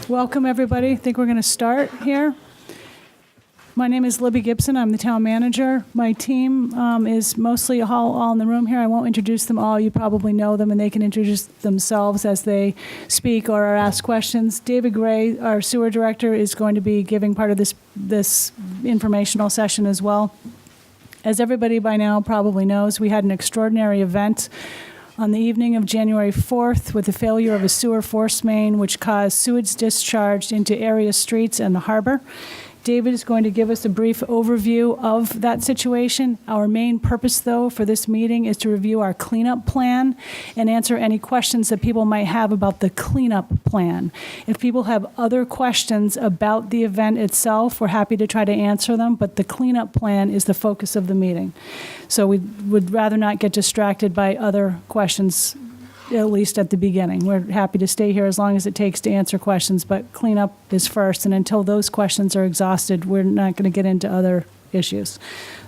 Welcome, everybody. I think we're going to start here. My name is Libby Gibson. I'm the town manager. My team is mostly all in the room here. I won't introduce them all. You probably know them, and they can introduce themselves as they speak or ask questions. David Gray, our sewer director, is going to be giving part of this informational session as well. As everybody by now probably knows, we had an extraordinary event on the evening of January 4th with the failure of a sewer force main, which caused sewage discharged into area streets and the harbor. David is going to give us a brief overview of that situation. Our main purpose, though, for this meeting is to review our cleanup plan and answer any questions that people might have about the cleanup plan. If people have other questions about the event itself, we're happy to try to answer them, but the cleanup plan is the focus of the meeting. So we would rather not get distracted by other questions, at least at the beginning. We're happy to stay here as long as it takes to answer questions, but cleanup is first, and until those questions are exhausted, we're not going to get into other issues.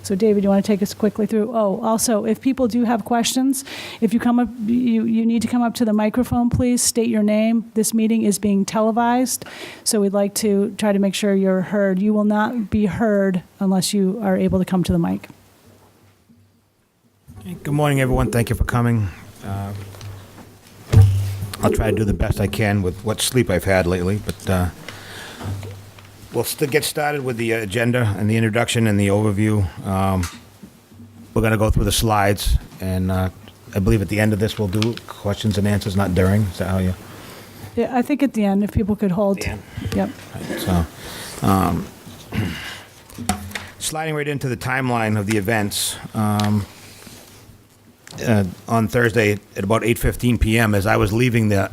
So David, you want to take us quickly through? Oh, also, if people do have questions, if you come up, you need to come up to the microphone, please. State your name. This meeting is being televised, so we'd like to try to make sure you're heard. You will not be heard unless you are able to come to the mic. Good morning, everyone. Thank you for coming. I'll try to do the best I can with what sleep I've had lately, but we'll still get started with the agenda and the introduction and the overview. We're going to go through the slides, and I believe at the end of this we'll do questions and answers, not during. Is that how you? Yeah, I think at the end, if people could hold. Yeah. Yep. Right, so, sliding right into the timeline of the events. On Thursday at about 8:15 p.m., as I was leaving the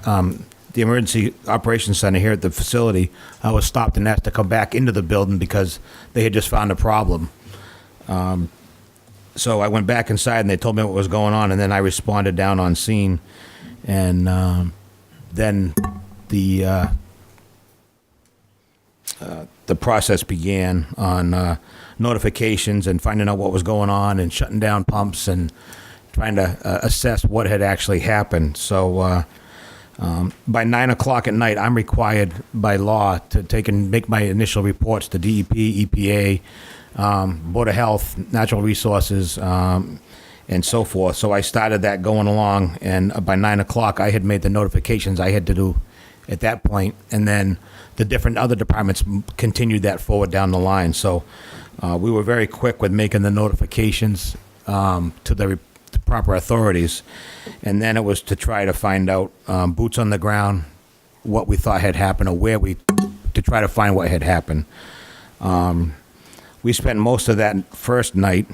emergency operations center here at the facility, I was stopped and asked to come back into the building because they had just found a problem. So I went back inside and they told me what was going on, and then I responded down on scene, and then the process began on notifications and finding out what was going on and shutting down pumps and trying to assess what had actually happened. So by 9 o'clock at night, I'm required by law to take and make my initial reports to DEP, EPA, Board of Health, Natural Resources, and so forth. So I started that going along, and by 9 o'clock, I had made the notifications I had to do at that point, and then the different other departments continued that forward down the line. So we were very quick with making the notifications to the proper authorities, and then it was to try to find out, boots on the ground, what we thought had happened, or to try to find what had happened. We spent most of that first night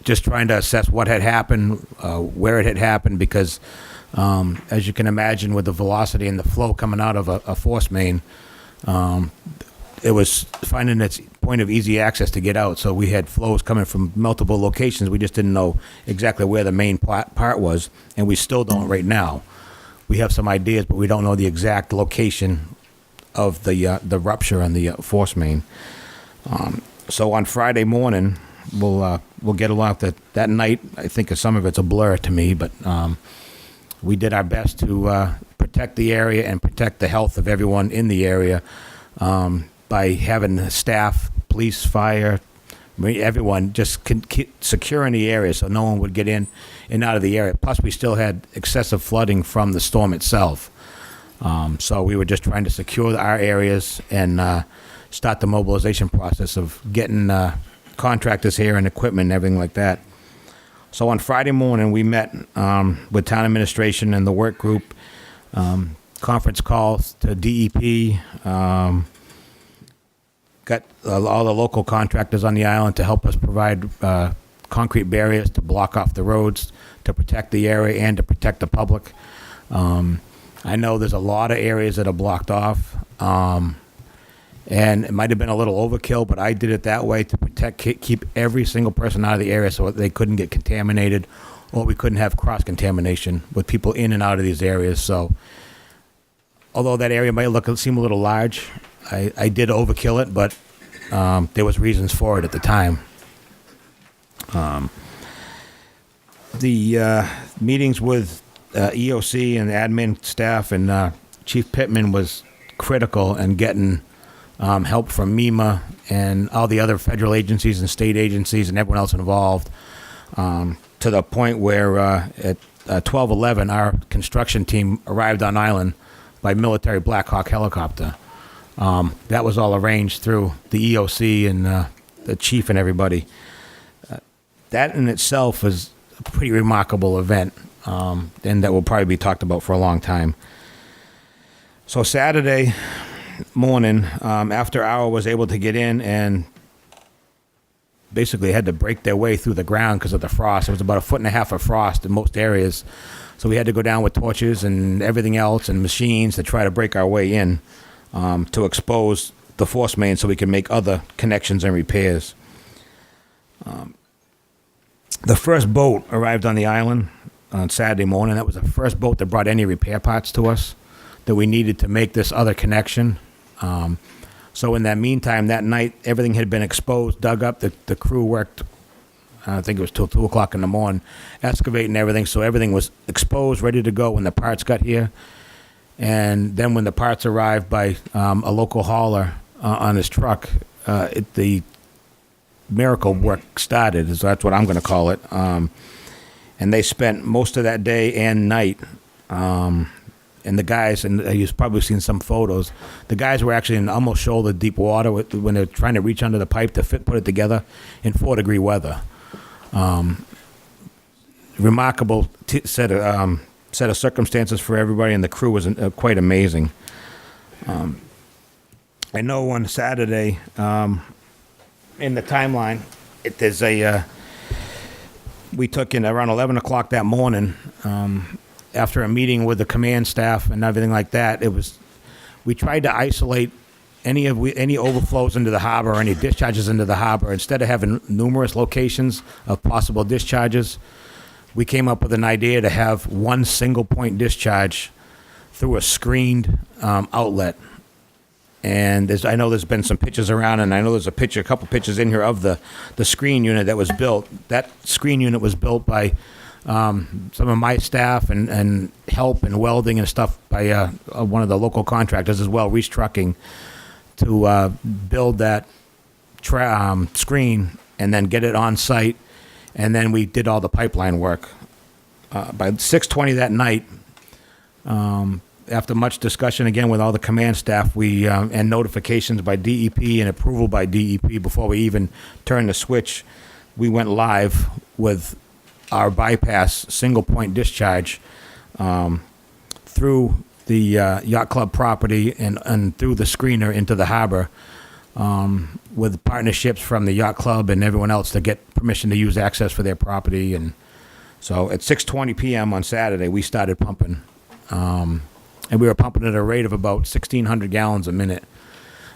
just trying to assess what had happened, where it had happened, because as you can imagine, with the velocity and the flow coming out of a force main, it was finding its point of easy access to get out. So we had flows coming from multiple locations. We just didn't know exactly where the main part was, and we still don't right now. We have some ideas, but we don't know the exact location of the rupture on the force main. So on Friday morning, we'll get along that night. I think some of it's a blur to me, but we did our best to protect the area and protect the health of everyone in the area. By having staff, police, fire, everyone just securing the area so no one would get in and out of the area. Plus, we still had excessive flooding from the storm itself. So we were just trying to secure our areas and start the mobilization process of getting contractors here and equipment and everything like that. So on Friday morning, we met with town administration and the work group, conference calls to DEP, got all the local contractors on the island to help us provide concrete barriers to block off the roads, to protect the area and to protect the public. I know there's a lot of areas that are blocked off, and it might have been a little overkill, but I did it that way to keep every single person out of the area so they couldn't get contaminated, or we couldn't have cross-contamination with people in and out of these areas. So although that area might seem a little large, I did overkill it, but there was reasons for it at the time. The meetings with EOC and admin staff and Chief Pittman was critical in getting help from MEMA and all the other federal agencies and state agencies and everyone else involved, to the point where at 12:11, our construction team arrived on island by military Black Hawk helicopter. That was all arranged through the EOC and the chief and everybody. That in itself was a pretty remarkable event, and that will probably be talked about for a long time. So Saturday morning, after hour was able to get in and basically had to break their way through the ground because of the frost. It was about 1.5 feet of frost in most areas. So we had to go down with torches and everything else and machines to try to break our way in, to expose the force main so we can make other connections and repairs. The first boat arrived on the island on Saturday morning. That was the first boat that brought any repair parts to us that we needed to make this other connection. So in that meantime, that night, everything had been exposed, dug up. The crew worked, I think it was till 2 o'clock in the morning, excavating everything. So everything was exposed, ready to go when the parts got here. And then when the parts arrived by a local hauler on his truck, the miracle work started. So that's what I'm going to call it. And they spent most of that day and night. And the guys, and you've probably seen some photos, the guys were actually in almost shoulder deep water when they're trying to reach under the pipe to put it together in 4-degree weather. Remarkable set of circumstances for everybody, and the crew was quite amazing. I know on Saturday, in the timeline, there's we took in around 11 o'clock that morning, after a meeting with the command staff and everything like that. We tried to isolate any overflows into the harbor or any discharges into the harbor. Instead of having numerous locations of possible discharges, we came up with an idea to have one single point discharge through a screened outlet. And I know there's been some pictures around, and I know there's a couple pictures in here of the screen unit that was built. That screen unit was built by some of my staff and help and welding and stuff by one of the local contractors as well, Reese Trucking, to build that screen and then get it on site. And then we did all the pipeline work. By 6:20 that night, after much discussion again with all the command staff, we and notifications by DEP and approval by DEP before we even turned the switch, we went live with our bypass single point discharge through the yacht club property and through the screener into the harbor, with partnerships from the yacht club and everyone else to get permission to use access for their property. And so at 6:20 p.m. on Saturday, we started pumping, and we were pumping at a rate of about 1,600 gallons a minute.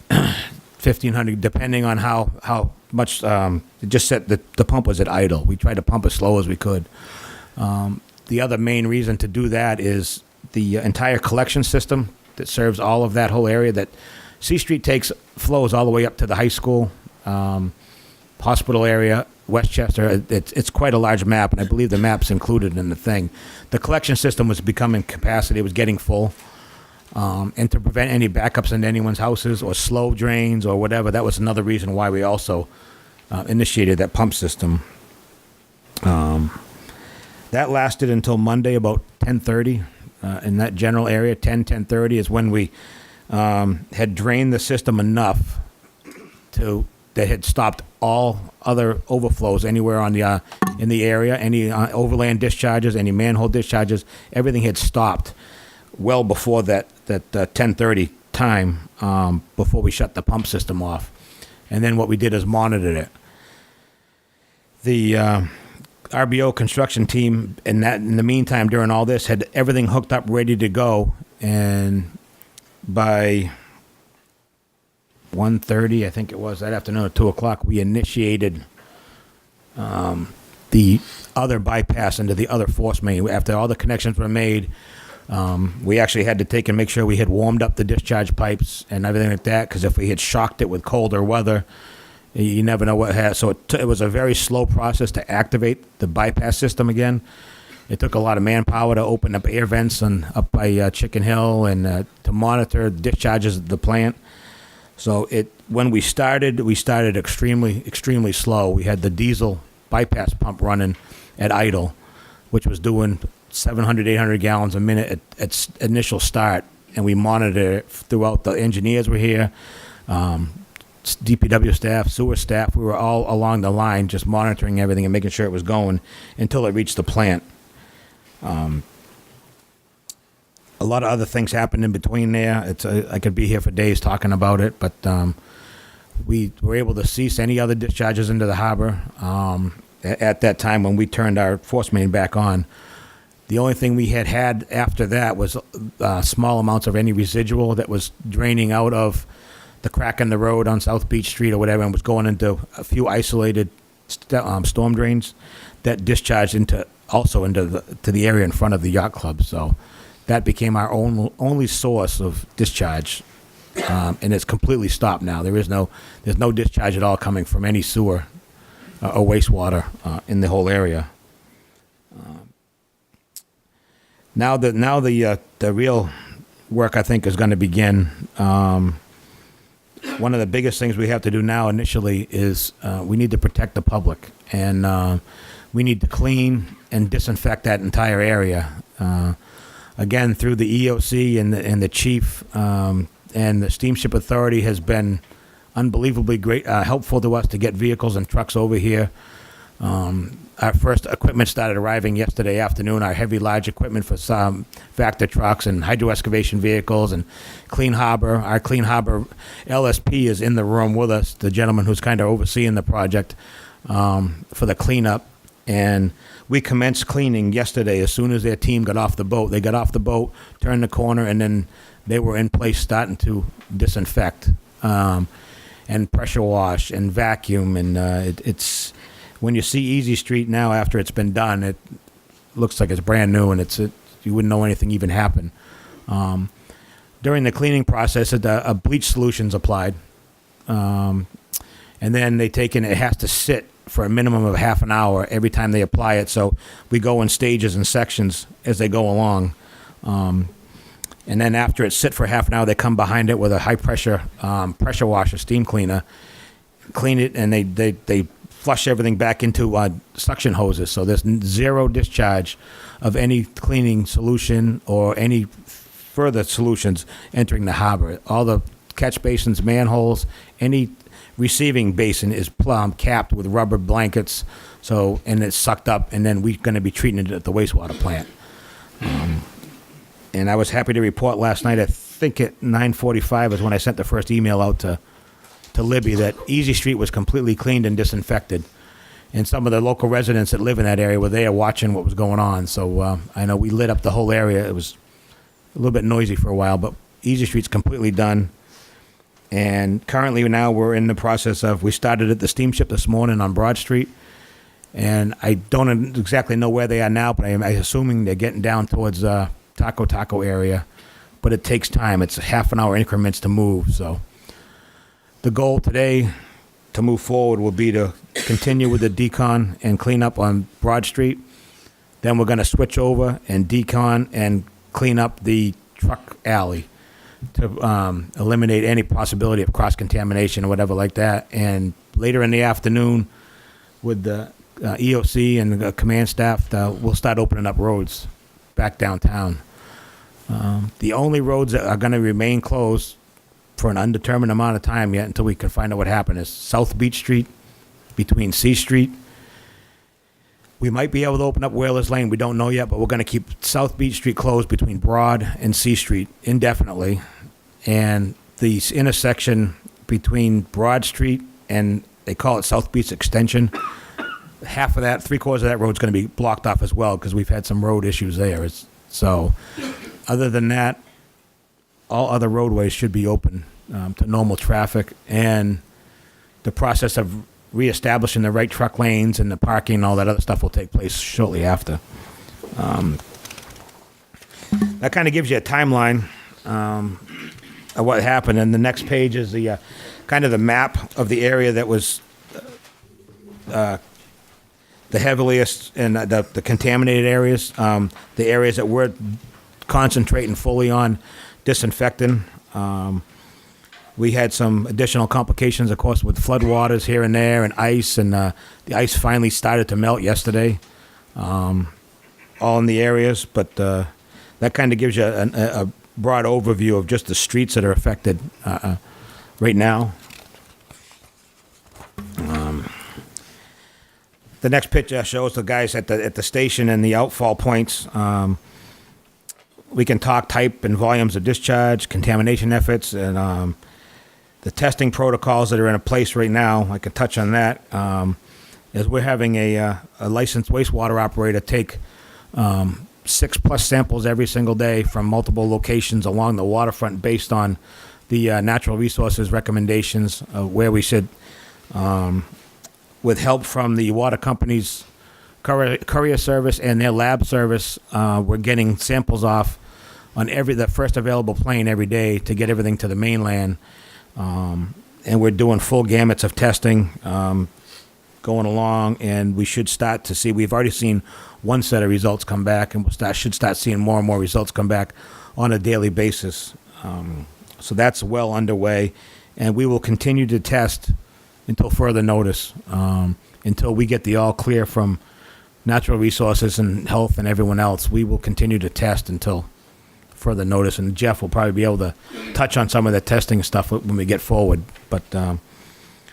1,500, depending on how much. It just said that the pump was at idle. We tried to pump as slow as we could. The other main reason to do that is the entire collection system that serves all of that whole area. That C Street flows all the way up to the high school, hospital area, Westchester. It's quite a large map, and I believe the map's included in the thing. The collection system was becoming capacity; it was getting full. And to prevent any backups into anyone's houses or slow drains or whatever, that was another reason why we also initiated that pump system. That lasted until Monday about 10:30 in that general area. 10:30 is when we had drained the system enough that had stopped all other overflows anywhere on the in the area, any overland discharges, any manhole discharges. Everything had stopped well before that 10:30 time, before we shut the pump system off. And then what we did is monitored it. The RBO construction team in the meantime, during all this, had everything hooked up, ready to go. And by 1:30, I think it was, that afternoon at 2 o'clock, we initiated the other bypass into the other force main. After all the connections were made, we actually had to take and make sure we had warmed up the discharge pipes and everything like that, because if we had shocked it with colder weather, you never know what had. So it was a very slow process to activate the bypass system again. It took a lot of manpower to open up air vents up by Chicken Hill and to monitor discharges at the plant. So when we started extremely slow. We had the diesel bypass pump running at idle, which was doing 700, 800 gallons a minute at initial start, and we monitored it throughout. The engineers were here, DPW staff, sewer staff. We were all along the line just monitoring everything and making sure it was going until it reached the plant. A lot of other things happened in between there. I could be here for days talking about it, but we were able to cease any other discharges into the harbor at that time when we turned our force main back on. The only thing we had after that was small amounts of any residual that was draining out of the crack in the road on South Beach Street or whatever, and was going into a few isolated storm drains that discharged into the area in front of the yacht club. So that became our only source of discharge, and it's completely stopped now. There's no discharge at all coming from any sewer or wastewater in the whole area. Now the real work, I think, is going to begin. One of the biggest things we have to do now initially is we need to protect the public, and we need to clean and disinfect that entire area. Again, through the EOC and the chief and the Steamship Authority has been unbelievably great, helpful to us to get vehicles and trucks over here. Our first equipment started arriving yesterday afternoon, our heavy, large equipment for some Vector trucks and hydro excavation vehicles and Clean Harbor. Our Clean Harbor LSP is in the room with us, the gentleman who's kind of overseeing the project for the cleanup. And we commenced cleaning yesterday as soon as their team got off the boat. They got off the boat, turned the corner, and then they were in place starting to disinfect and pressure wash and vacuum. And it's when you see Easy Street now after it's been done, it looks like it's brand new, and you wouldn't know anything even happened. During the cleaning process, a bleach solution's applied, and then it has to sit for a minimum of half an hour every time they apply it. So we go in stages and sections as they go along. And then after it's sit for half an hour, they come behind it with a high pressure pressure washer, steam cleaner, clean it, and they flush everything back into suction hoses. So there's zero discharge of any cleaning solution or any further solutions entering the harbor. All the catch basins, manholes, any receiving basin is capped with rubber blankets, and it's sucked up, and then we're going to be treating it at the wastewater plant. And I was happy to report last night, I think at 9:45 is when I sent the first email out to Libby, that Easy Street was completely cleaned and disinfected. And some of the local residents that live in that area were there watching what was going on. So I know we lit up the whole area. It was a little bit noisy for a while, but Easy Street's completely done. And currently now we're in the process we started at the steamship this morning on Broad Street, and I don't exactly know where they are now, but I'm assuming they're getting down towards Taco area, but it takes time. It's half an hour increments to move. So the goal today to move forward will be to continue with the decon and clean up on Broad Street. Then we're going to switch over and decon and clean up the truck alley to eliminate any possibility of cross-contamination or whatever like that. And later in the afternoon, with the EOC and the command staff, we'll start opening up roads back downtown. The only roads that are going to remain closed for an undetermined amount of time yet until we can find out what happened is South Beach Street between C Street. We might be able to open up Whalers Lane. We don't know yet, but we're going to keep South Beach Street closed between Broad and C Street indefinitely. And the intersection between Broad Street and they call it South Beach Extension, half of that, 3/4 of that road is going to be blocked off as well because we've had some road issues there. So other than that, all other roadways should be open to normal traffic, and the process of reestablishing the right truck lanes and the parking and all that other stuff will take place shortly after. That kind of gives you a timeline of what happened. And the next page is the kind of the map of the area that was the heaviest and the contaminated areas, the areas that we're concentrating fully on disinfecting. We had some additional complications, of course, with floodwaters here and there and ice, and the ice finally started to melt yesterday, all in the areas. But that kind of gives you a broad overview of just the streets that are affected right now. The next picture shows the guys at the station and the outfall points. We can talk type and volumes of discharge, contamination efforts, and the testing protocols that are in place right now. I can touch on that. As we're having a licensed wastewater operator take 6+ samples every single day from multiple locations along the waterfront based on the natural resources recommendations of where we should, with help from the water company's courier service and their lab service, we're getting samples off on the first available plane every day to get everything to the mainland. And we're doing full gamuts of testing going along, and we should start to see, we've already seen one set of results come back, and should start seeing more and more results come back on a daily basis. So that's well underway, and we will continue to test until further notice, until we get the all clear from natural resources and health and everyone else. We will continue to test until further notice, and Jeff will probably be able to touch on some of the testing stuff when we get forward, but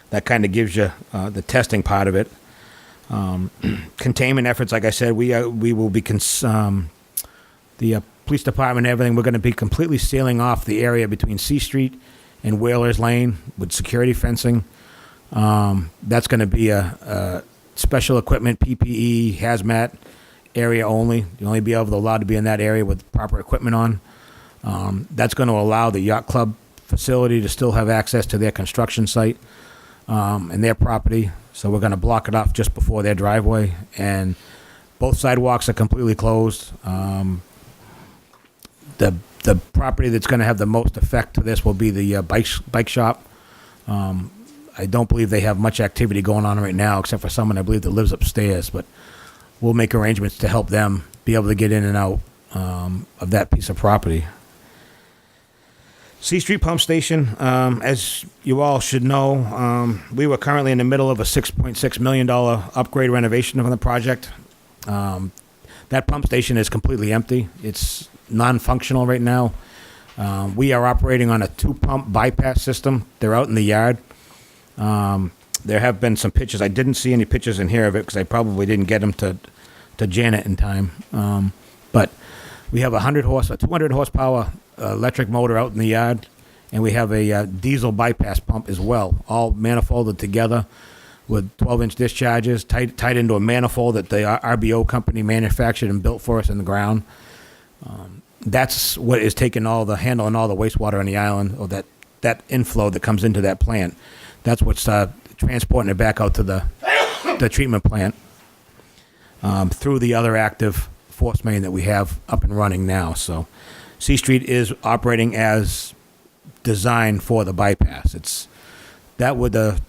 that kind of gives you the testing part of it. Containment efforts, like I said, we will be the police department and everything, we're going to be completely sealing off the area between C Street and Whalers Lane with security fencing. That's going to be a special equipment, PPE, hazmat area only. You'll only be allowed to be in that area with proper equipment on. That's going to allow the yacht club facility to still have access to their construction site and their property. So we're going to block it off just before their driveway, and both sidewalks are completely closed. The property that's going to have the most effect to this will be the bike shop. I don't believe they have much activity going on right now, except for someone I believe that lives upstairs, but we'll make arrangements to help them be able to get in and out of that piece of property. C Street Pump Station, as you all should know, we were currently in the middle of a $6.6 million upgrade renovation of the project. That pump station is completely empty. It's non-functional right now. We are operating on a 2-pump bypass system. They're out in the yard. There have been some pictures. I didn't see any pictures in here of it because I probably didn't get them to Janet in time. But we have a 200 horsepower electric motor out in the yard, and we have a diesel bypass pump as well, all manifolded together with 12-inch discharges tied into a manifold that the RBO company manufactured and built for us in the ground. That's what is taking handling all the wastewater on the island, or that inflow that comes into that plant. That's what's transporting it back out to the treatment plant through the other active force main that we have up and running now. So C Street is operating as designed for the bypass. The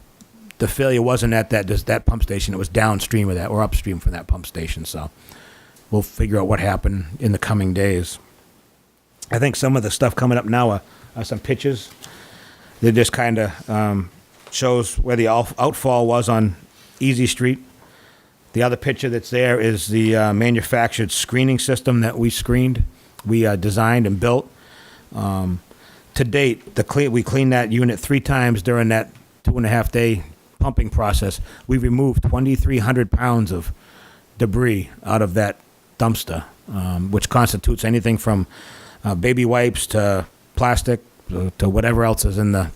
failure wasn't at that pump station. It was downstream of that, or upstream from that pump station. So we'll figure out what happened in the coming days. I think some of the stuff coming up now are some pictures. They just kind of shows where the outfall was on Easy Street. The other picture that's there is the manufactured screening system that we designed and built. To date, we cleaned that unit 3 times during that 2.5-day pumping process. We removed 2,300 pounds of debris out of that dumpster, which constitutes anything from baby wipes to plastic to whatever else is in the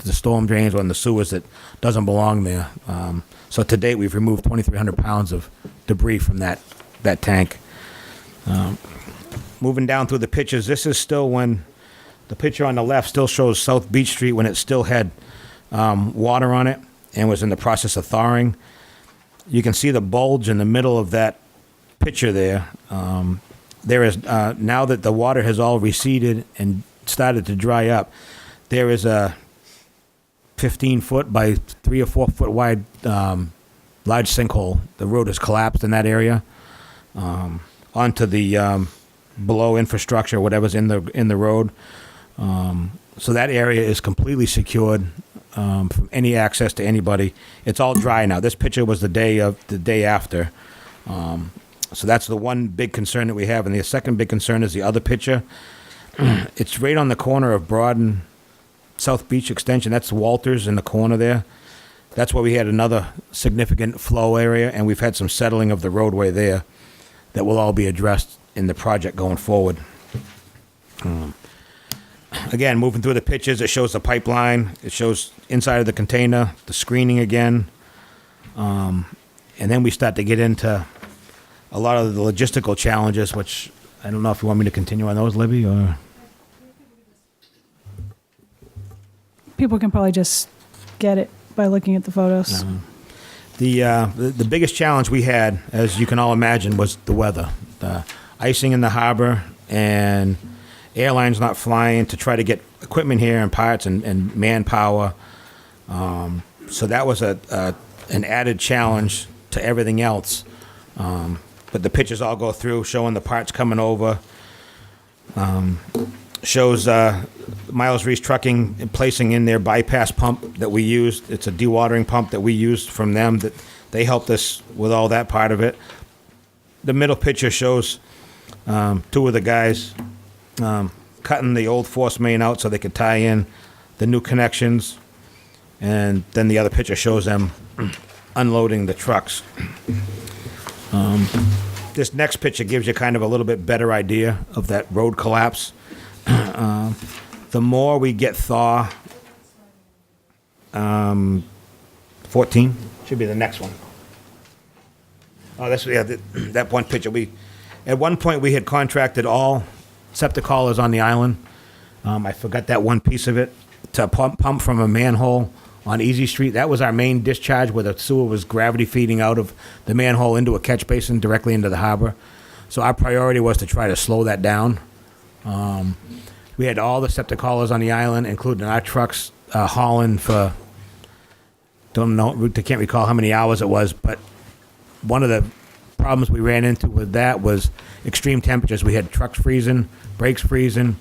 storm drains or in the sewers that doesn't belong there. So to date, we've removed 2,300 pounds of debris from that tank. Moving down through the pictures, this is still when the picture on the left still shows South Beach Street when it still had water on it and was in the process of thawing. You can see the bulge in the middle of that picture there. There is now that the water has all receded and started to dry up, there is a 15-foot by 3 or 4 foot wide large sinkhole. The road has collapsed in that area onto the below infrastructure, whatever's in the road. So that area is completely secured from any access to anybody. It's all dry now. This picture was the day after. So that's the one big concern that we have. And the second big concern is the other picture. It's right on the corner of Broad and South Beach Extension. That's Walters in the corner there. That's where we had another significant flow area, and we've had some settling of the roadway there that will all be addressed in the project going forward. Again, moving through the pictures, it shows the pipeline. It shows inside of the container, the screening again. And then we start to get into a lot of the logistical challenges, which I don't know if you want me to continue on those, Libby, or... People can probably just get it by looking at the photos. The biggest challenge we had, as you can all imagine, was the weather. The icing in the harbor and airlines not flying to try to get equipment here and parts and manpower. So that was an added challenge to everything else. But the pictures all go through showing the parts coming over. Shows Miles Reese Trucking placing in their bypass pump that we used. It's a dewatering pump that we used from them. That they helped us with all that part of it. The middle picture shows two of the guys cutting the old force main out so they could tie in the new connections. And then the other picture shows them unloading the trucks. This next picture gives you kind of a little bit better idea of that road collapse. The more we get thaw, 14 should be the next one. Oh, that's that one picture. At one point we had contracted all septic haulers on the island. I forgot that one piece of it to pump from a manhole on Easy Street. That was our main discharge, where the sewer was gravity feeding out of the manhole into a catch basin directly into the harbor. So our priority was to try to slow that down. We had all the septic haulers on the island, including our trucks hauling for, can't recall how many hours it was, but one of the problems we ran into with that was extreme temperatures. We had trucks freezing, brakes freezing.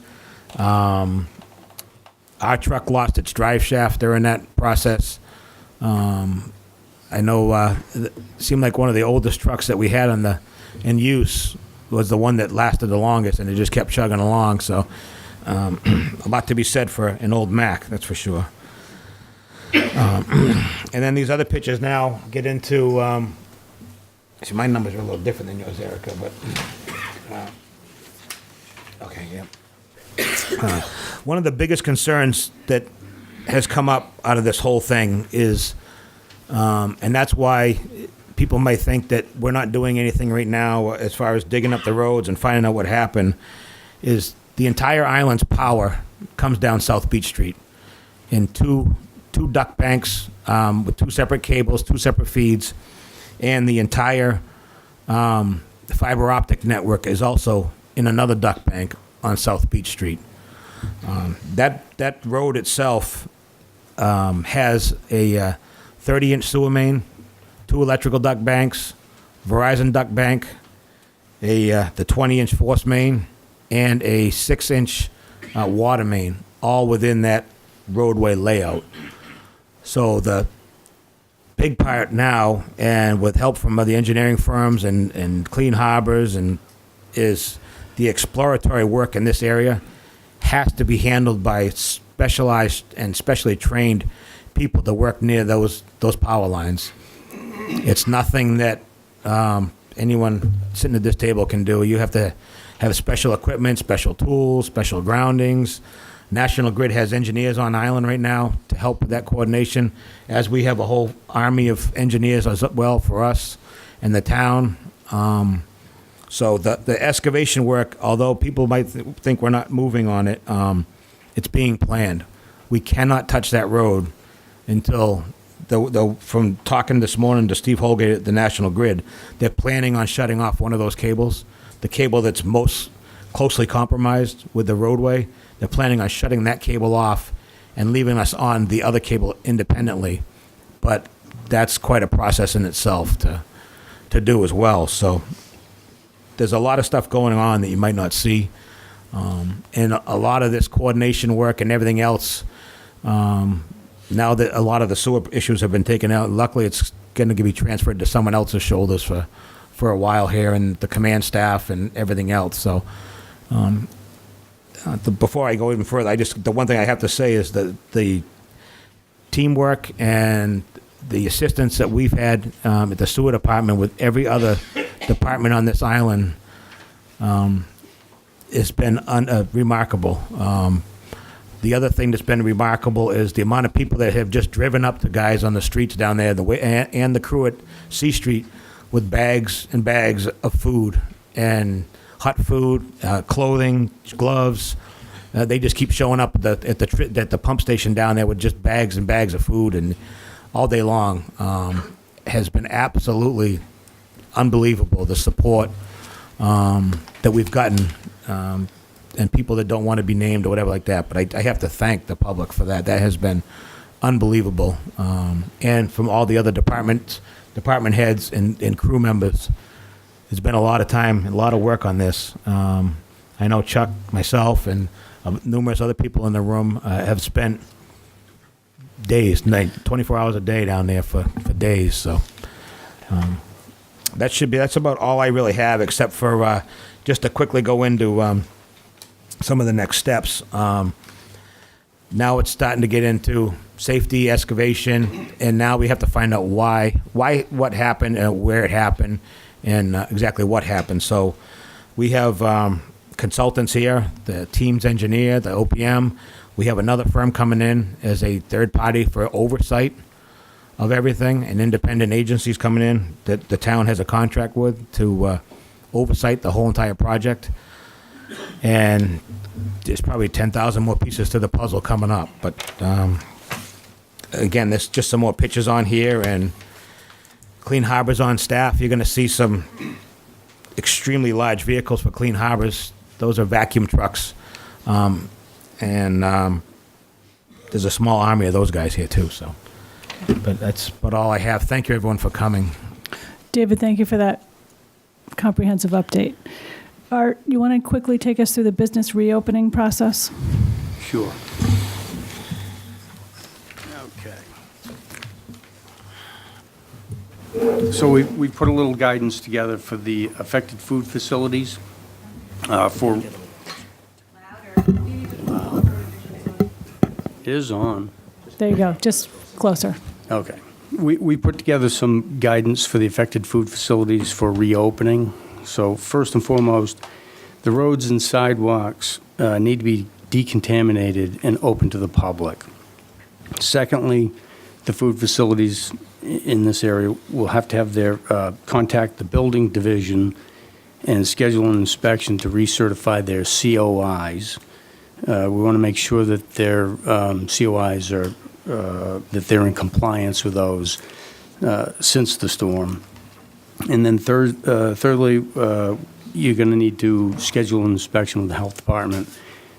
Our truck lost its drive shaft during that process. I know it seemed like one of the oldest trucks that we had in use was the one that lasted the longest, and it just kept chugging along. So a lot to be said for an old Mack, that's for sure. And then these other pictures now get into, see, my numbers are a little different than yours, Erica, but, okay, yeah. One of the biggest concerns that has come up out of this whole thing is, and that's why people might think that we're not doing anything right now as far as digging up the roads and finding out what happened, is the entire island's power comes down South Beach Street in two duct banks with two separate cables, two separate feeds, and the entire fiber optic network is also in another duct bank on South Beach Street. That road itself has a 30-inch sewer main, two electrical duct banks, Verizon duct bank, the 20-inch force main, and a 6-inch water main, all within that roadway layout. So the big part now, and with help from the engineering firms and Clean Harbors, is the exploratory work in this area has to be handled by specialized and specially trained people to work near those power lines. It's nothing that anyone sitting at this table can do. You have to have special equipment, special tools, special groundings. National Grid has engineers on island right now to help with that coordination, as we have a whole army of engineers as well for us and the town. So the excavation work, although people might think we're not moving on it, it's being planned. We cannot touch that road until, from talking this morning to Steve Holgate at the National Grid, they're planning on shutting off one of those cables, the cable that's most closely compromised with the roadway. They're planning on shutting that cable off and leaving us on the other cable independently. But that's quite a process in itself to do as well. So there's a lot of stuff going on that you might not see. And a lot of this coordination work and everything else, now that a lot of the sewer issues have been taken out, luckily it's going to be transferred to someone else's shoulders for a while here, and the command staff and everything else. So before I go even further, the one thing I have to say is that the teamwork and the assistance that we've had at the sewer department with every other department on this island has been remarkable. The other thing that's been remarkable is the amount of people that have just driven up to guys on the streets down there, and the crew at C Street, with bags and bags of food and hot food, clothing, gloves. They just keep showing up at the pump station down there with just bags and bags of food, and all day long has been absolutely unbelievable, the support that we've gotten, and people that don't want to be named or whatever like that. But I have to thank the public for that. That has been unbelievable. And from all the other department heads and crew members, there's been a lot of time and a lot of work on this. I know Chuck, myself, and numerous other people in the room have spent days, 24 hours a day down there for days. So that's about all I really have, except for just to quickly go into some of the next steps. Now it's starting to get into safety, excavation, and now we have to find out what happened, and where it happened, and exactly what happened. So we have consultants here, the team's engineer, the OPM. We have another firm coming in as a third party for oversight of everything, and independent agencies coming in that the town has a contract with to oversight the whole entire project. And there's probably 10,000 more pieces to the puzzle coming up. But again, there's just some more pictures on here, and Clean Harbors on staff. You're going to see some extremely large vehicles for Clean Harbors. Those are vacuum trucks. And there's a small army of those guys here too. So, but that's about all I have. Thank you, everyone, for coming. David, thank you for that comprehensive update. Art, you want to quickly take us through the business reopening process? Sure. Okay. So we put a little guidance together for the affected food facilities for... It is on. There you go, just closer. Okay. We put together some guidance for the affected food facilities for reopening. So first and foremost, the roads and sidewalks need to be decontaminated and open to the public. Secondly, the food facilities in this area will have to have their contact the building division and schedule an inspection to recertify their COIs. We want to make sure that their COIs are that they're in compliance with those since the storm. And then thirdly, you're going to need to schedule an inspection with the health department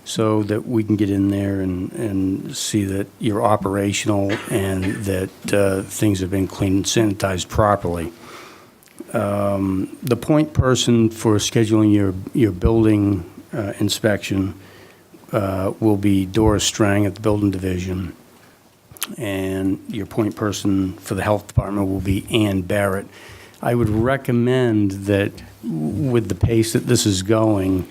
so that we can get in there and see that you're operational and that things have been cleaned and sanitized properly. The point person for scheduling your building inspection will be Doris Strang at the building division, and your point person for the health department will be Ann Barrett. I would recommend that with the pace that this is going,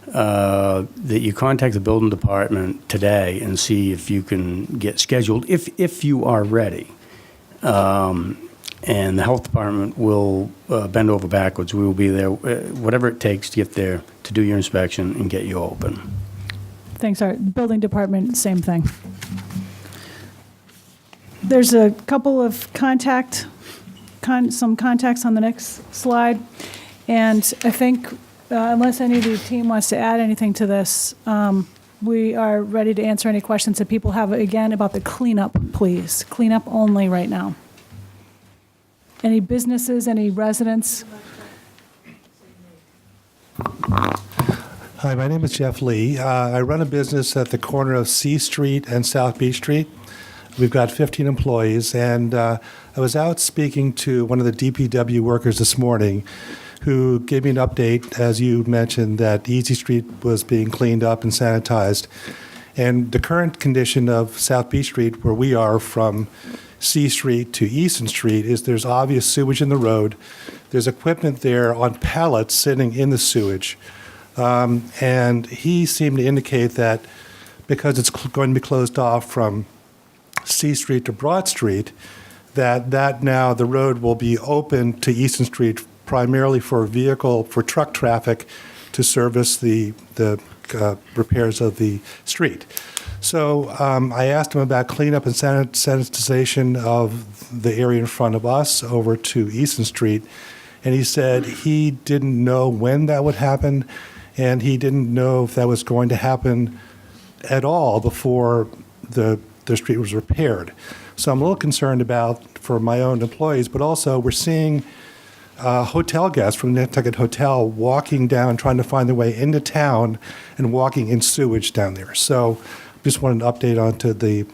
that you contact the building department today and see if you can get scheduled, if you are ready. And the health department will bend over backwards. We will be there, whatever it takes to get there to do your inspection and get you open. Thanks, Art. Building department, same thing. There's a couple of some contacts on the next slide. And I think, unless any of the team wants to add anything to this, we are ready to answer any questions that people have, again, about the cleanup, please. Cleanup only right now. Any businesses, any residents? Hi, my name is Jeff Lee. I run a business at the corner of C Street and South Beach Street. We've got 15 employees, and I was out speaking to one of the DPW workers this morning who gave me an update, as you mentioned, that Easy Street was being cleaned up and sanitized. And the current condition of South Beach Street, where we are from C Street to Easton Street, is there's obvious sewage in the road. There's equipment there on pallets sitting in the sewage. And he seemed to indicate that because it's going to be closed off from C Street to Broad Street, that now the road will be open to Easton Street primarily for truck traffic to service the repairs of the street. So I asked him about cleanup and sanitization of the area in front of us over to Easton Street, and he said he didn't know when that would happen, and he didn't know if that was going to happen at all before the street was repaired. So I'm a little concerned about for my own employees, but also we're seeing hotel guests from Nantucket Hotel walking down, trying to find their way into town and walking in sewage down there. So just wanted an update onto the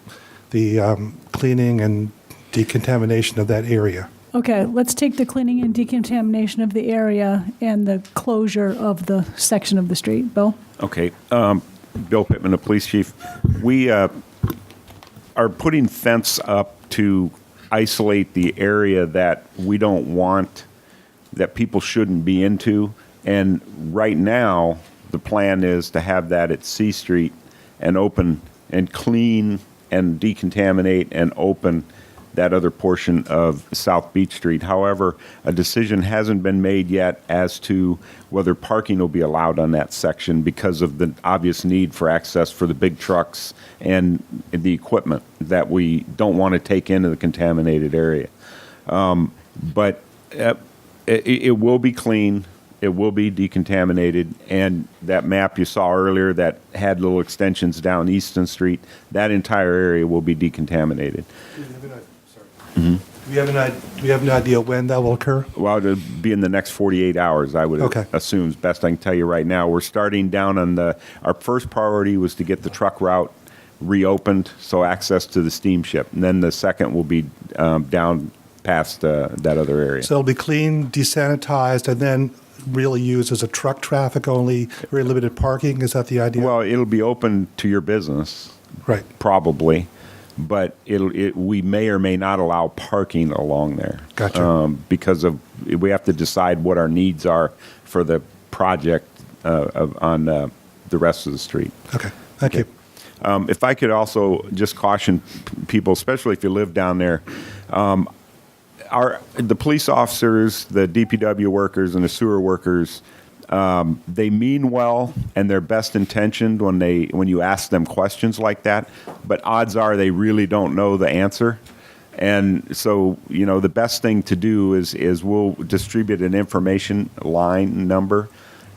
cleaning and decontamination of that area. Okay, let's take the cleaning and decontamination of the area and the closure of the section of the street. Bill? Okay. Bill Pittman, the police chief. We are putting fence up to isolate the area that we don't want, that people shouldn't be into. And right now, the plan is to have that at C Street and open and clean and decontaminate and open that other portion of South Beach Street. However, a decision hasn't been made yet as to whether parking will be allowed on that section because of the obvious need for access for the big trucks and the equipment that we don't want to take into the contaminated area. But it will be clean. It will be decontaminated, and that map you saw earlier that had little extensions down Easton Street, that entire area will be decontaminated. Do we have an idea when that will occur? Well, it'll be in the next 48 hours, I would assume, is best I can tell you right now. We're starting down on our first priority was to get the truck route reopened, so access to the steamship, and then the second will be down past that other area. So it'll be clean, desanitized, and then really used as a truck traffic only, very limited parking? Is that the idea? Well, it'll be open to your business, right? Probably, but we may or may not allow parking along there. Gotcha. Because we have to decide what our needs are for the project on the rest of the street. Okay, thank you. If I could also just caution people, especially if you live down there, the police officers, the DPW workers, and the sewer workers, they mean well and they're best intentioned when you ask them questions like that. But odds are they really don't know the answer. And so, the best thing to do is we'll distribute an information line number,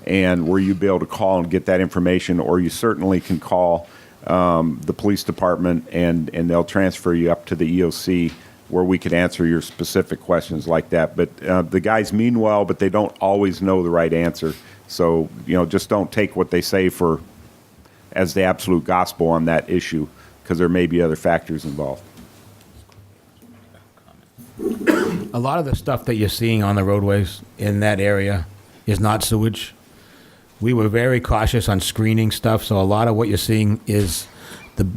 and where you'll be able to call and get that information, or you certainly can call the police department and they'll transfer you up to the EOC, where we could answer your specific questions like that. But the guys mean well, but they don't always know the right answer. So, just don't take what they say as the absolute gospel on that issue, because there may be other factors involved. A lot of the stuff that you're seeing on the roadways in that area is not sewage. We were very cautious on screening stuff, so a lot of what you're seeing is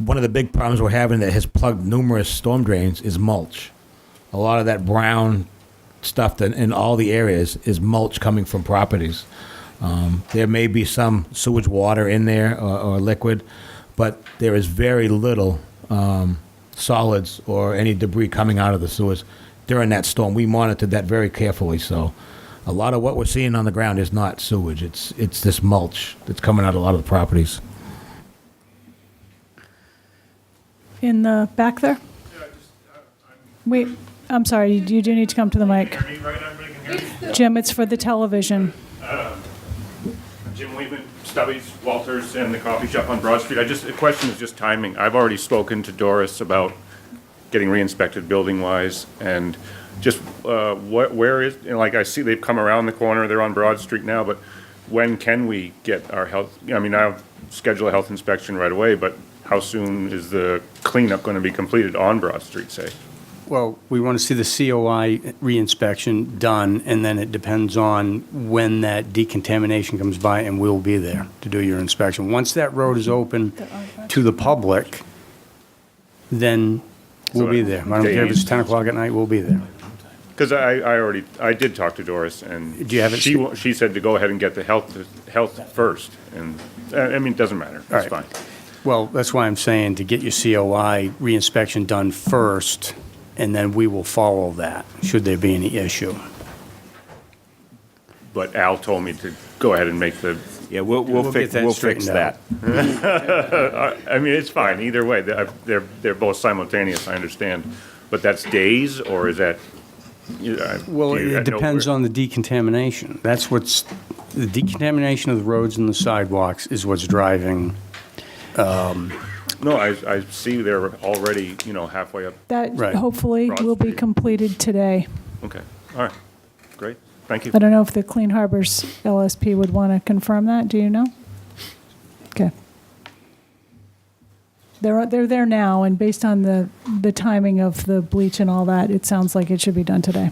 one of the big problems we're having that has plugged numerous storm drains is mulch. A lot of that brown stuff in all the areas is mulch coming from properties. There may be some sewage water in there or liquid, but there is very little solids or any debris coming out of the sewers during that storm. We monitored that very carefully, so a lot of what we're seeing on the ground is not sewage. It's this mulch that's coming out of a lot of the properties. In the back there? Wait, I'm sorry, you do need to come to the mic. Jim, it's for the television. Jim Weedman, Stubby's, Walters, and the coffee shop on Broad Street. The question is just timing. I've already spoken to Doris about getting re-inspected building-wise, and just where is, I see they've come around the corner, they're on Broad Street now, but when can we get our health, I'll schedule a health inspection right away, but how soon is the cleanup going to be completed on Broad Street, say? Well, we want to see the COI reinspection done, and then it depends on when that decontamination comes by, and we'll be there to do your inspection. Once that road is open to the public, then we'll be there. I don't care if it's 10 o'clock at night, we'll be there. Because I did talk to Doris, and Do you have it? she said to go ahead and get the health first, and, I mean, it doesn't matter, All it's right. fine. Well, that's why I'm saying to get your COI reinspection done first, and then we will follow that, should there be any issue. But Al told me to go ahead and make the, Yeah, we'll We'll fix, get that we'll fix straightened out. that. I mean, it's fine, either way, they're both simultaneous, I understand. But that's days, or is that? Well, it depends on the decontamination. That's what's, the decontamination of the roads and the sidewalks is what's driving. No, I see they're already, halfway up. That Right. hopefully Broad will be Street. completed today. Okay, all right, great, thank you. I don't know if the Clean Harbors LSP would want to confirm that. Do you know? Okay. They're there now, and based on the timing of the bleach and all that, it sounds like it should be done today.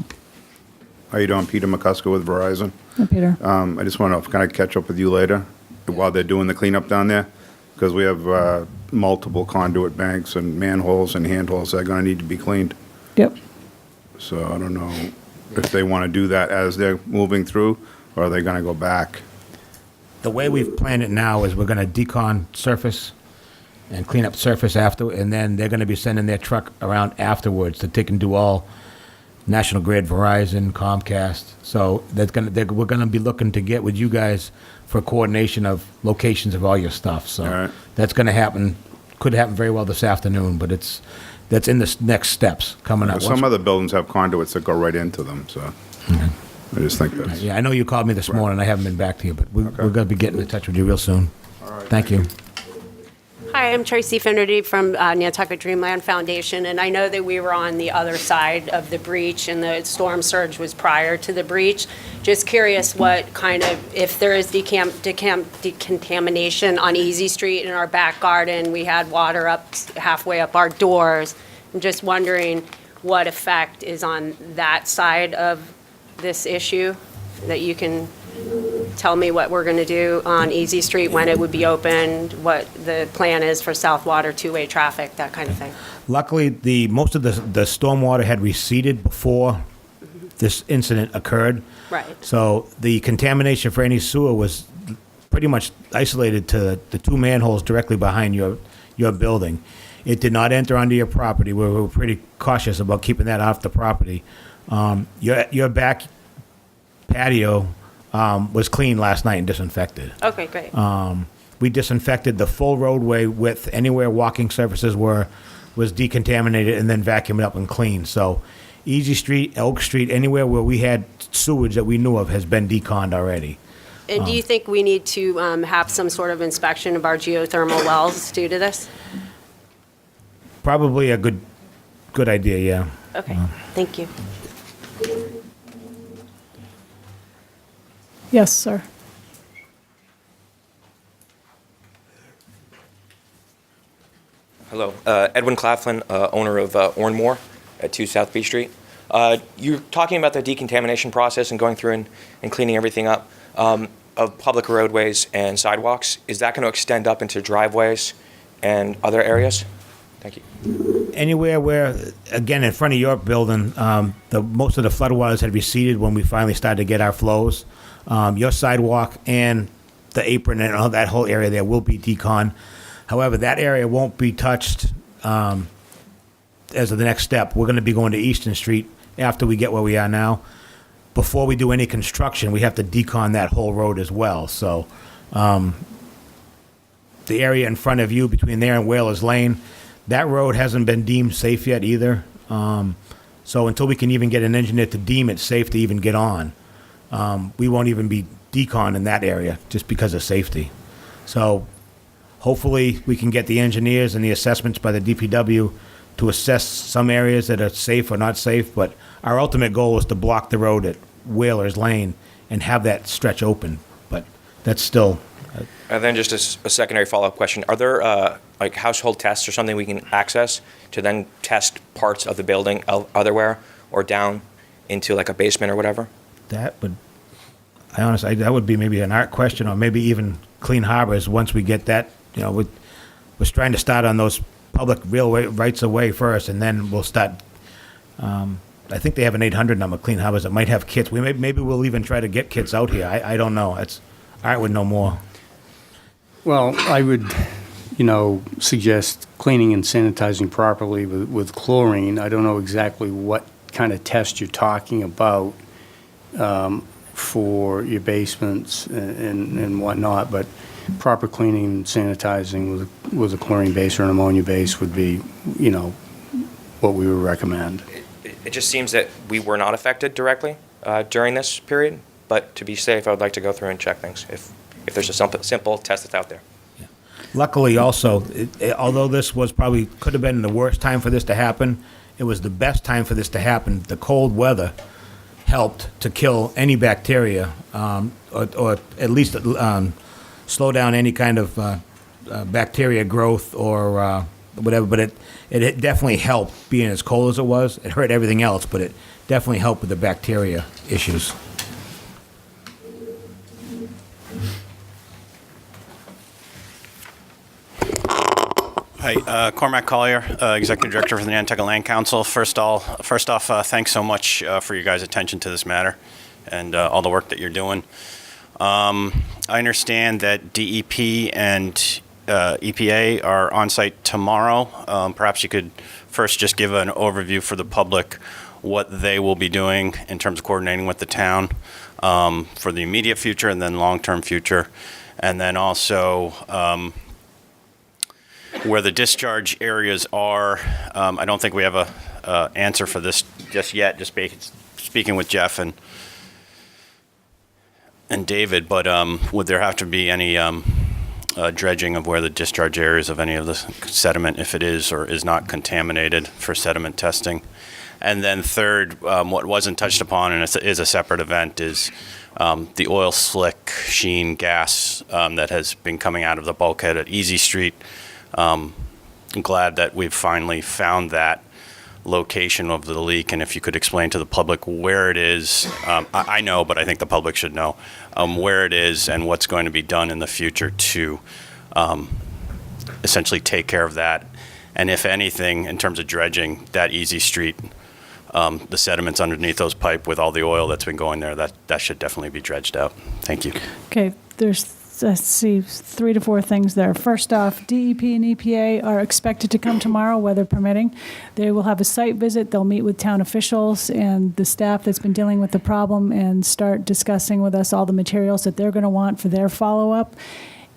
How you doing? Peter McCusker with Verizon. Hi, Peter. I just want to kind of catch up with you later while they're doing the cleanup down there, because we have multiple conduit banks and manholes and handholds that are going to need to be cleaned. Yep. So I don't know if they want to do that as they're moving through, or are they going to go back? The way we've planned it now is we're going to decon surface and clean up surface after, and then they're going to be sending their truck around afterwards that they can do all National Grid, Verizon, Comcast. So we're going to be looking to get with you guys for coordination of locations of all your stuff. So All right. that's going to happen. Could happen very well this afternoon, but that's in the next steps coming up. Some other buildings have conduits that go right into them, so I just think that's... Yeah, I know you called me this morning. I haven't been back to you, but we're going to be getting in touch with you real soon. Thank you. Hi, I'm Tracy Finnerty from Nantucket Dreamland Foundation, and I know that we were on the other side of the breach, and the storm surge was prior to the breach. Just curious what kind of, if there is decontamination on Easy Street in our back garden, we had water up halfway up our doors. I'm just wondering what effect is on that side of this issue, that you can tell me what we're going to do on Easy Street, when it would be opened, what the plan is for South Water two-way traffic, that kind of thing. Luckily, most of the stormwater had receded before this incident occurred. Right. So the contamination for any sewer was pretty much isolated to the two manholes directly behind your building. It did not enter onto your property. We were pretty cautious about keeping that off the property. Your back patio was cleaned last night and disinfected. Okay, great. We disinfected the full roadway width, anywhere walking surfaces was decontaminated, and then vacuumed up and cleaned. So Easy Street, Elk Street, anywhere where we had sewage that we knew of has been deconned already. And do you think we need to have some sort of inspection of our geothermal wells due to this? Probably a good idea, yeah. Okay, thank you. Yes, sir. Hello, Edwin Claflin, owner of Ornmore at 2 South B Street. You're talking about the decontamination process and going through and cleaning everything up of public roadways and sidewalks. Is that going to extend up into driveways and other areas? Thank you. Anywhere where, again, in front of your building, most of the floodwaters had receded when we finally started to get our flows. Your sidewalk and the apron and all that whole area there will be decon. However, that area won't be touched as of the next step. We're going to be going to Eastern Street after we get where we are now. Before we do any construction, we have to decon that whole road as well. So the area in front of you between there and Whalers Lane, that road hasn't been deemed safe yet either. So until we can even get an engineer to deem it safe to even get on, we won't even be decon in that area just because of safety. So hopefully we can get the engineers and the assessments by the DPW to assess some areas that are safe or not safe, but our ultimate goal is to block the road at Whalers Lane and have that stretch open. But that's still And then just a secondary follow-up question. Are there like household tests or something we can access to then test parts of the building otherwhere or down into like a basement or whatever? That would, I honestly, that would be maybe an art question, or maybe even Clean Harbors, once we get that, we're trying to start on those public rights of way first, and then we'll start, I think they have an 800 number, Clean Harbors, that might have kits. Maybe we'll even try to get kits out here. I don't know. Art would know more. Well, I would, suggest cleaning and sanitizing properly with chlorine. I don't know exactly what kind of test you're talking about for your basements and whatnot, but proper cleaning and sanitizing with a chlorine base or an ammonia base would be, what we would recommend. It just seems that we were not affected directly during this period, but to be safe, I would like to go through and check things if there's a simple test that's out there. Luckily, also, although this was probably could have been the worst time for this to happen, it was the best time for this to happen. The cold weather helped to kill any bacteria, or at least slow down any kind of bacteria growth or whatever. But it definitely helped being as cold as it was. It hurt everything else, but it definitely helped with the bacteria issues. Hi, Cormac Collier, Executive Director for the Nantucket Land Council. First off, thanks so much for your guys' attention to this matter and all the work that you're doing. I understand that DEP and EPA are on site tomorrow. Perhaps you could first just give an overview for the public what they will be doing in terms of coordinating with the town for the immediate future and then long-term future. And then also where the discharge areas are. I don't think we have a answer for this just yet, just speaking with Jeff and David, but would there have to be any dredging of where the discharge areas of any of the sediment, if it is or is not contaminated, for sediment testing? And then third, what wasn't touched upon, and is a separate event, is the oil slick sheen gas that has been coming out of the bulkhead at Easy Street. I'm glad that we've finally found that location of the leak, and if you could explain to the public where it is. I know, but I think the public should know where it is and what's going to be done in the future to essentially take care of that. And if anything, in terms of dredging, that Easy Street, the sediments underneath those pipe with all the oil that's been going there, that should definitely be dredged out. Thank you. Okay, there's, let's see, 3 to 4 things there. First off, DEP and EPA are expected to come tomorrow, weather permitting. They will have a site visit. They'll meet with town officials and the staff that's been dealing with the problem and start discussing with us all the materials that they're going to want for their follow-up.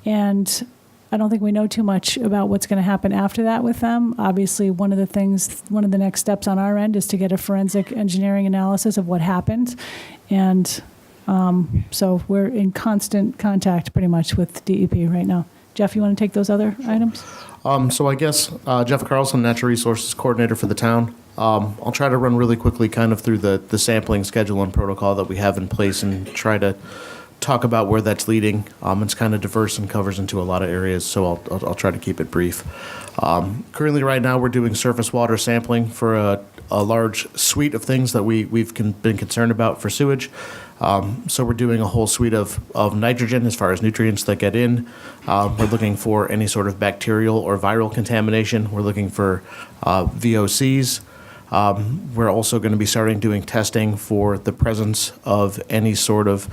And I don't think we know too much about what's going to happen after that with them. Obviously, one of the next steps on our end is to get a forensic engineering analysis of what happened. And so we're in constant contact pretty much with DEP right now. Jeff, you want to take those other items? So I guess Jeff Carlson, Natural Resources Coordinator for the town. I'll try to run really quickly kind of through the sampling schedule and protocol that we have in place and try to talk about where that's leading. It's kind of diverse and covers into a lot of areas, so I'll try to keep it brief. Currently right now we're doing surface water sampling for a large suite of things that we've been concerned about for sewage. So we're doing a whole suite of nitrogen as far as nutrients that get in. We're looking for any sort of bacterial or viral contamination. We're looking for VOCs. We're also going to be starting doing testing for the presence of any sort of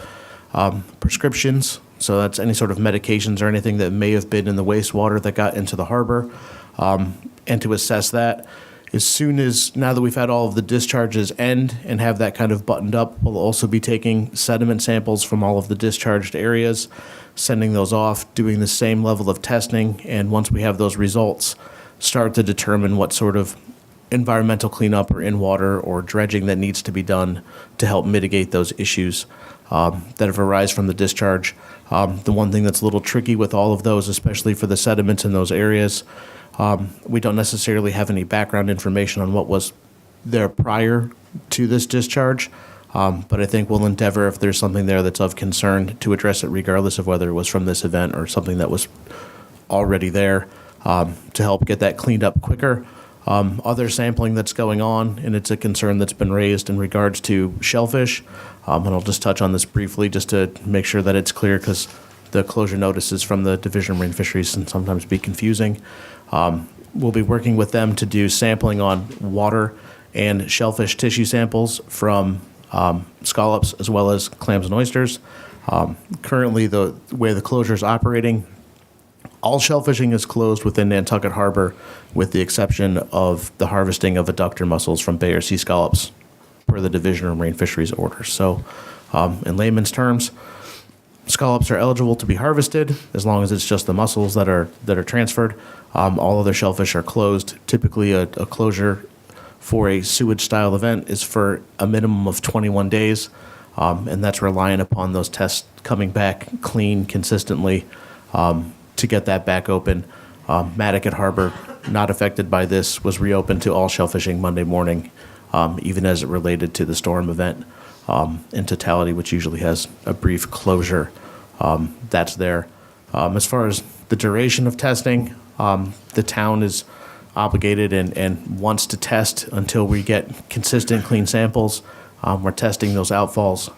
prescriptions. So that's any sort of medications or anything that may have been in the wastewater that got into the harbor. And to assess that, now that we've had all of the discharges end and have that kind of buttoned up, we'll also be taking sediment samples from all of the discharged areas, sending those off, doing the same level of testing, and once we have those results, start to determine what sort of environmental cleanup or in-water or dredging that needs to be done to help mitigate those issues that have arisen from the discharge. The one thing that's a little tricky with all of those, especially for the sediments in those areas, we don't necessarily have any background information on what was there prior to this discharge. But I think we'll endeavor, if there's something there that's of concern, to address it regardless of whether it was from this event or something that was already there, to help get that cleaned up quicker. Other sampling that's going on, and it's a concern that's been raised in regards to shellfish, and I'll just touch on this briefly just to make sure that it's clear, because the closure notices from the Division of Marine Fisheries can sometimes be confusing. We'll be working with them to do sampling on water and shellfish tissue samples from scallops as well as clams and oysters. Currently, the way the closure is operating, all shellfishing is closed within Nantucket Harbor, with the exception of the harvesting of adductor mussels from Bay or sea scallops, per the Division of Marine Fisheries order. So, in layman's terms, scallops are eligible to be harvested as long as it's just the mussels that are transferred. All other shellfish are closed. Typically, a closure for a sewage-style event is for a minimum of 21 days, and that's reliant upon those tests coming back clean consistently to get that back open. Mattocket Harbor, not affected by this, was reopened to all shellfishing Monday morning, even as it related to the storm event in totality, which usually has a brief closure. That's there. As far as the duration of testing, the town is obligated and wants to test until we get consistent, clean samples. We're testing those outfalls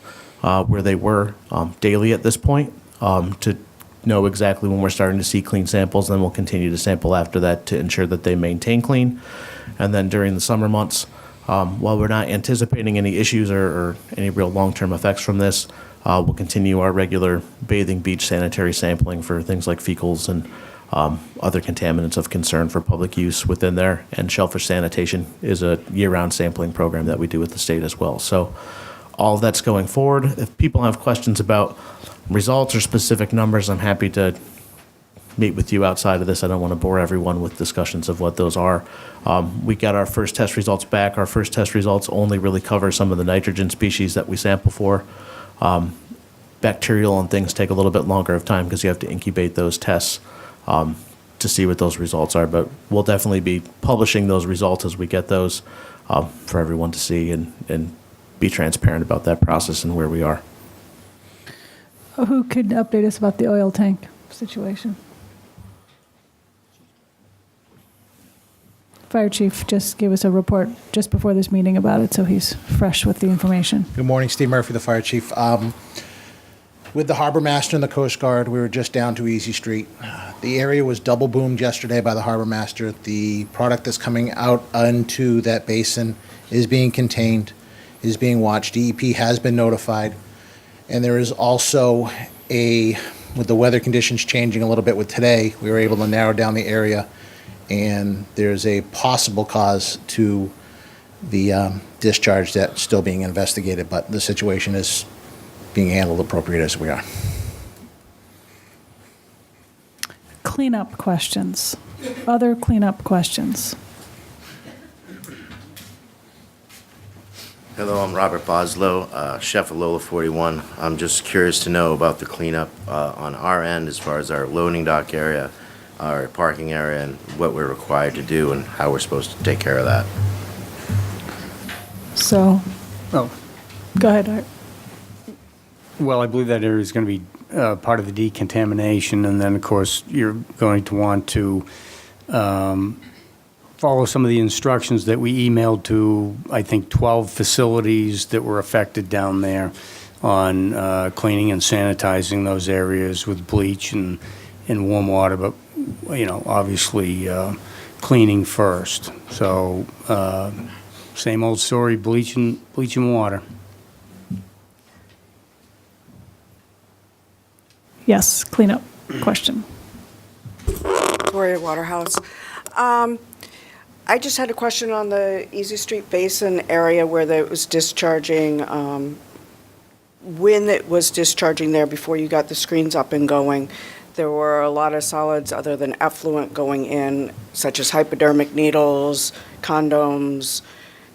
where they were daily at this point to know exactly when we're starting to see clean samples. Then we'll continue to sample after that to ensure that they maintain clean. And then during the summer months, while we're not anticipating any issues or any real long-term effects from this, we'll continue our regular bathing beach sanitary sampling for things like fecals and other contaminants of concern for public use within there. And shellfish sanitation is a year-round sampling program that we do with the state as well. So all of that's going forward. If people have questions about results or specific numbers, I'm happy to meet with you outside of this. I don't want to bore everyone with discussions of what those are. We got our first test results back. Our first test results only really cover some of the nitrogen species that we sample for. Bacterial and things take a little bit longer of time because you have to incubate those tests to see what those results are. But we'll definitely be publishing those results as we get those for everyone to see and be transparent about that process and where we are. Who could update us about the oil tank situation? Fire Chief just gave us a report just before this meeting about it, so he's fresh with the information. Good morning, Steve Murphy, the Fire Chief. With the Harbor Master and the Coast Guard, we were just down to Easy Street. The area was double boomed yesterday by the Harbor Master. The product that's coming out into that basin is being contained, is being watched. DEP has been notified. And there is also with the weather conditions changing a little bit with today, we were able to narrow down the area, and there's a possible cause to the discharge that's still being investigated, but the situation is being handled appropriate as we are. Cleanup questions. Other cleanup questions. Hello, I'm Robert Boslow, chef at Lola 41. I'm just curious to know about the cleanup on our end as far as our loading dock area, our parking area, and what we're required to do and how we're supposed to take care of that. So, Well, go ahead, Art. well, I believe that area is going to be part of the decontamination, and then, of course, you're going to want to follow some of the instructions that we emailed to, I think, 12 facilities that were affected down there on cleaning and sanitizing those areas with bleach and warm water, but, obviously cleaning first. So same old story, bleach and water. Yes, cleanup question. Victoria Waterhouse. I just had a question on the Easy Street Basin area where it was discharging, when it was discharging there before you got the screens up and going. There were a lot of solids other than effluent going in, such as hypodermic needles, condoms,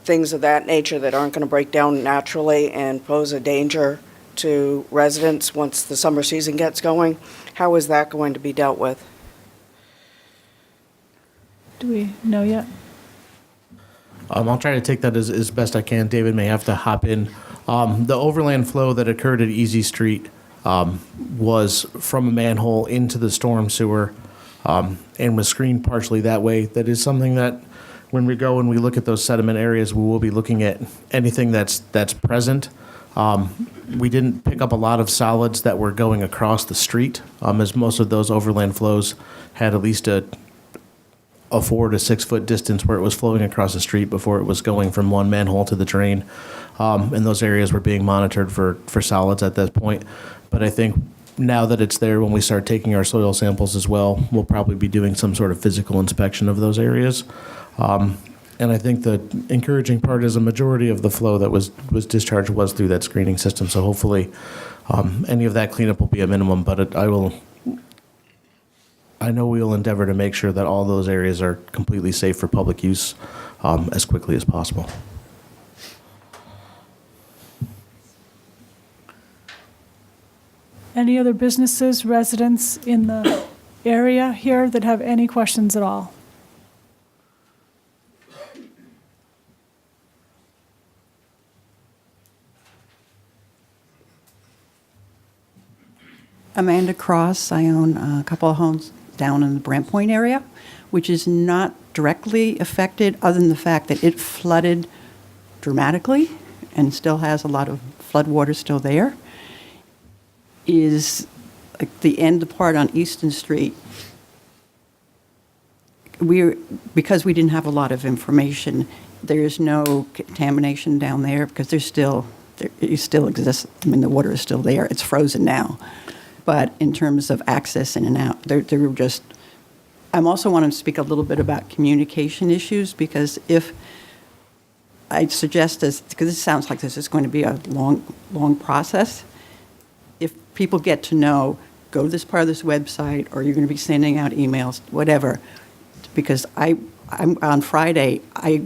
things of that nature that aren't going to break down naturally and pose a danger to residents once the summer season gets going. How is that going to be dealt with? Do we know yet? I'll try to take that as best I can. David may have to hop in The overland flow that occurred at Easy Street was from a manhole into the storm sewer and was screened partially that way. That is something that when we go and we look at those sediment areas, we will be looking at anything that's present. We didn't pick up a lot of solids that were going across the street, as most of those overland flows had at least a 4 to 6 foot distance where it was flowing across the street before it was going from one manhole to the drain. And those areas were being monitored for solids at that point. But I think now that it's there, when we start taking our soil samples as well, we'll probably be doing some sort of physical inspection of those areas. And I think the encouraging part is a majority of the flow that was discharged was through that screening system. So hopefully any of that cleanup will be a minimum, but I know we will endeavor to make sure that all those areas are completely safe for public use as quickly as possible. Any other businesses, residents in the area here that have any questions at all? Amanda Cross. I own a couple of homes down in the Brant Point area, which is not directly affected other than the fact that it flooded dramatically and still has a lot of flood water still there. Is like the end part on Easton Street. Because we didn't have a lot of information, there's no contamination down there because it still exists. I mean, the water is still there. It's frozen now. But in terms of access in and out, there were just. I'm also wanting to speak a little bit about communication issues because if I suggest this, because it sounds like this is going to be a long process. If people get to know, go to this part of this website, or you're going to be sending out emails, whatever. Because I'm on Friday, I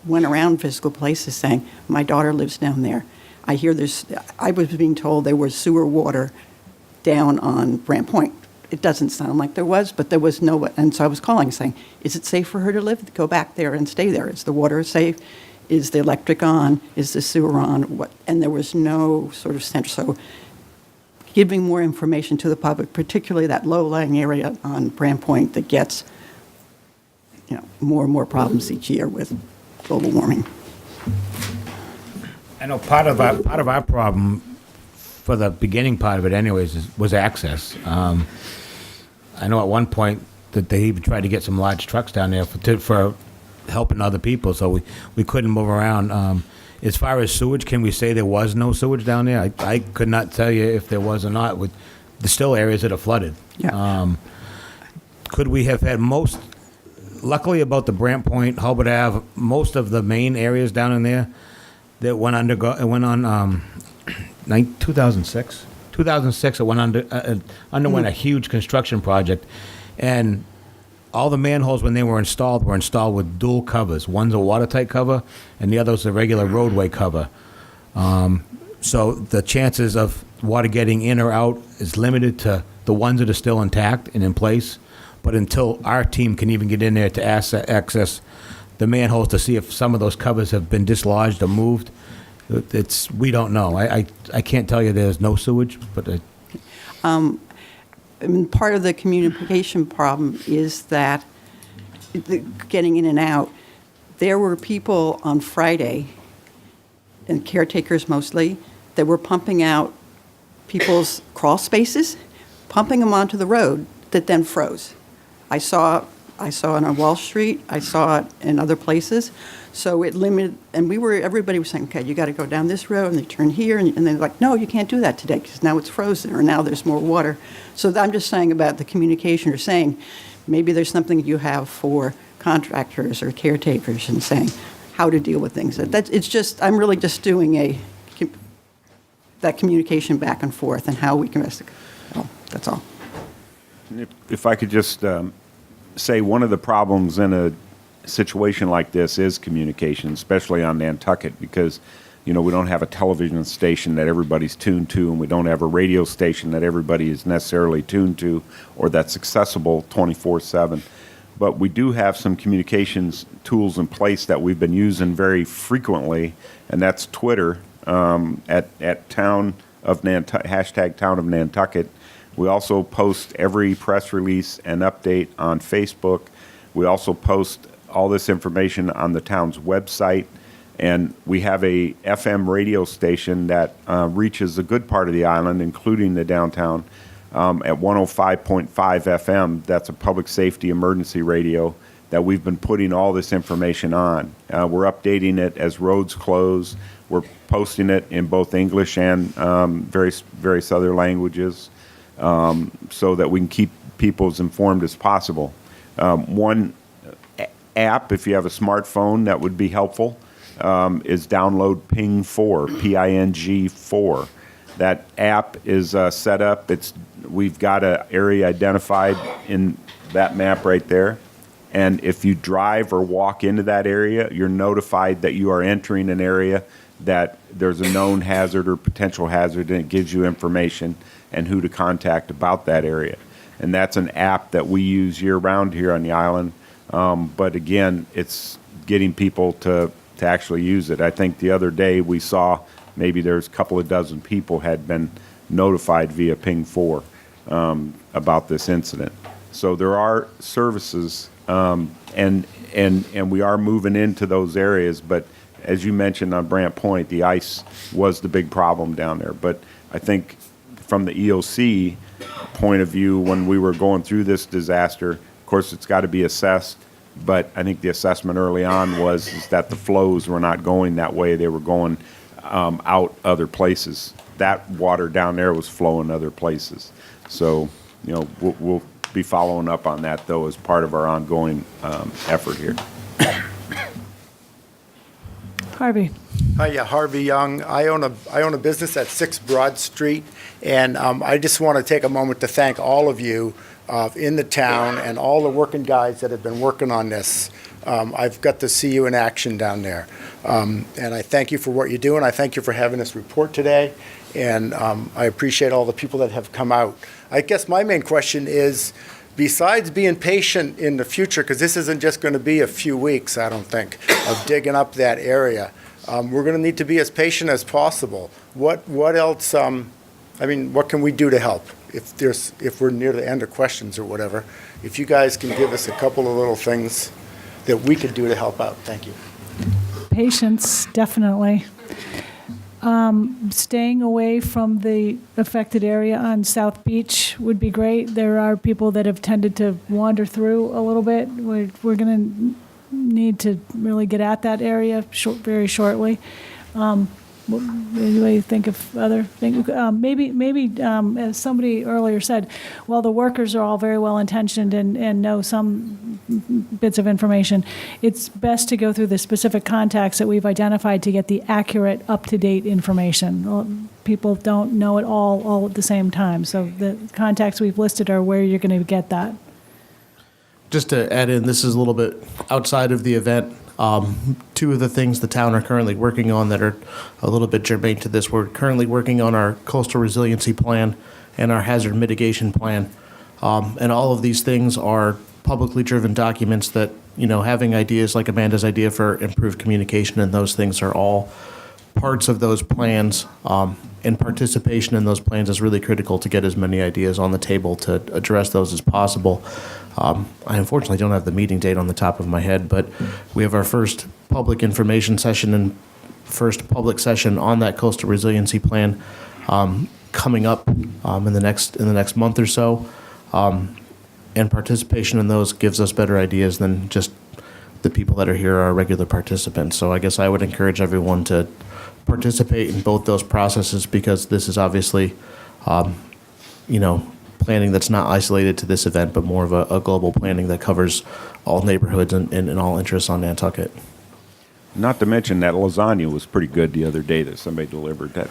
went around physical places saying, my daughter lives down there. I was being told there was sewer water down on Brant Point. It doesn't sound like there was, but there was no, and so I was calling saying, is it safe for her to live? Go back there and stay there. Is the water safe? Is the electric on? Is the sewer on? And there was no sort of sense. So giving more information to the public, particularly that low-lying area on Brant Point that gets more and more problems each year with global warming. I know part of our problem, for the beginning part of it anyways, was access. I know at one point that they even tried to get some large trucks down there for helping other people, so we couldn't move around. As far as sewage, can we say there was no sewage down there? I could not tell you if there was or not. There's still areas that are flooded. Yeah. Could we have had luckily about the Brant Point, Hulbert Ave, most of the main areas down in there that went on 2006. 2006, it underwent a huge construction project, and all the manholes when they were installed with dual covers. One's a watertight cover, and the other's a regular roadway cover. So the chances of water getting in or out is limited to the ones that are still intact and in place. But until our team can even get in there to access the manholes to see if some of those covers have been dislodged or moved, we don't know. I can't tell you there's no sewage, but part of the communication problem is that getting in and out. There were people on Friday, and caretakers mostly, that were pumping out people's crawl spaces, pumping them onto the road that then froze. I saw it on Wall Street. I saw it in other places. So it limited, and everybody was saying, okay, you got to go down this road, and they turn here, and they're like, no, you can't do that today because now it's frozen, or now there's more water. So I'm just saying about the communication, or saying maybe there's something you have for contractors or caretakers and saying how to deal with things. I'm really just doing that communication back and forth and how we can investigate. Oh, that's all. If I could just say one of the problems in a situation like this is communication, especially on Nantucket, because we don't have a television station that everybody's tuned to, and we don't have a radio station that everybody is necessarily tuned to or that's accessible 24/7. But we do have some communications tools in place that we've been using very frequently, and that's Twitter at Town of hashtag Town of Nantucket. We also post every press release and update on Facebook. We also post all this information on the town's website. And we have a FM radio station that reaches a good part of the island, including the downtown, at 105.5 FM. That's a public safety emergency radio that we've been putting all this information on. We're updating it as roads close. We're posting it in both English and various other languages, so that we can keep people as informed as possible. One app, if you have a smartphone, that would be helpful, is download Ping 4, P-I-N-G 4. That app is set up. We've got an area identified in that map right there. And if you drive or walk into that area, you're notified that you are entering an area that there's a known hazard or potential hazard, and it gives you information and who to contact about that area. And that's an app that we use year-round here on the island. But again, it's getting people to actually use it. I think the other day we saw maybe there's a couple of dozen people had been notified via Ping 4 about this incident. So there are services, and we are moving into those areas. But as you mentioned on Brant Point, the ice was the big problem down there. But I think from the EOC point of view, when we were going through this disaster, of course it's got to be assessed. But I think the assessment early on is that the flows were not going that way. They were going out other places. That water down there was flowing other places. So, we'll be following up on that, though, as part of our ongoing effort here. Harvey. Hi, yeah, Harvey Young. I own a business at 6 Broad Street, and I just want to take a moment to thank all of you in the town and all the working guys that have been working on this. I've got to see you in action down there. And I thank you for what you do, and I thank you for having this report today. And I appreciate all the people that have come out. I guess my main question is, besides being patient in the future, because this isn't just going to be a few weeks, I don't think, of digging up that area, we're going to need to be as patient as possible. What else, what can we do to help? If we're near the end of questions or whatever, if you guys can give us a couple of little things that we could do to help out. Thank you. Patience, definitely. Staying away from the affected area on South Beach would be great. There are people that have tended to wander through a little bit. We're going to need to really get at that area very shortly. What do you think of other things? Maybe as somebody earlier said, while the workers are all very well intentioned and know some bits of information, it's best to go through the specific contacts that we've identified to get the accurate, up-to-date information. People don't know it all at the same time. So the contacts we've listed are where you're going to get that. Just to add in, this is a little bit outside of the event. Two of the things the town are currently working on that are a little bit germane to this, we're currently working on our coastal resiliency plan and our hazard mitigation plan. And all of these things are publicly driven documents that, having ideas like Amanda's idea for improved communication, and those things are all parts of those plans. And participation in those plans is really critical to get as many ideas on the table to address those as possible. I unfortunately don't have the meeting date on the top of my head, but we have our first public information session and first public session on that coastal resiliency plan coming up in the next month or so. And participation in those gives us better ideas than just the people that are here are regular participants. So I guess I would encourage everyone to participate in both those processes, because this is obviously, planning that's not isolated to this event, but more of a global planning that covers all neighborhoods and all interests on Nantucket. Not to mention that lasagna was pretty good the other day that somebody delivered. That,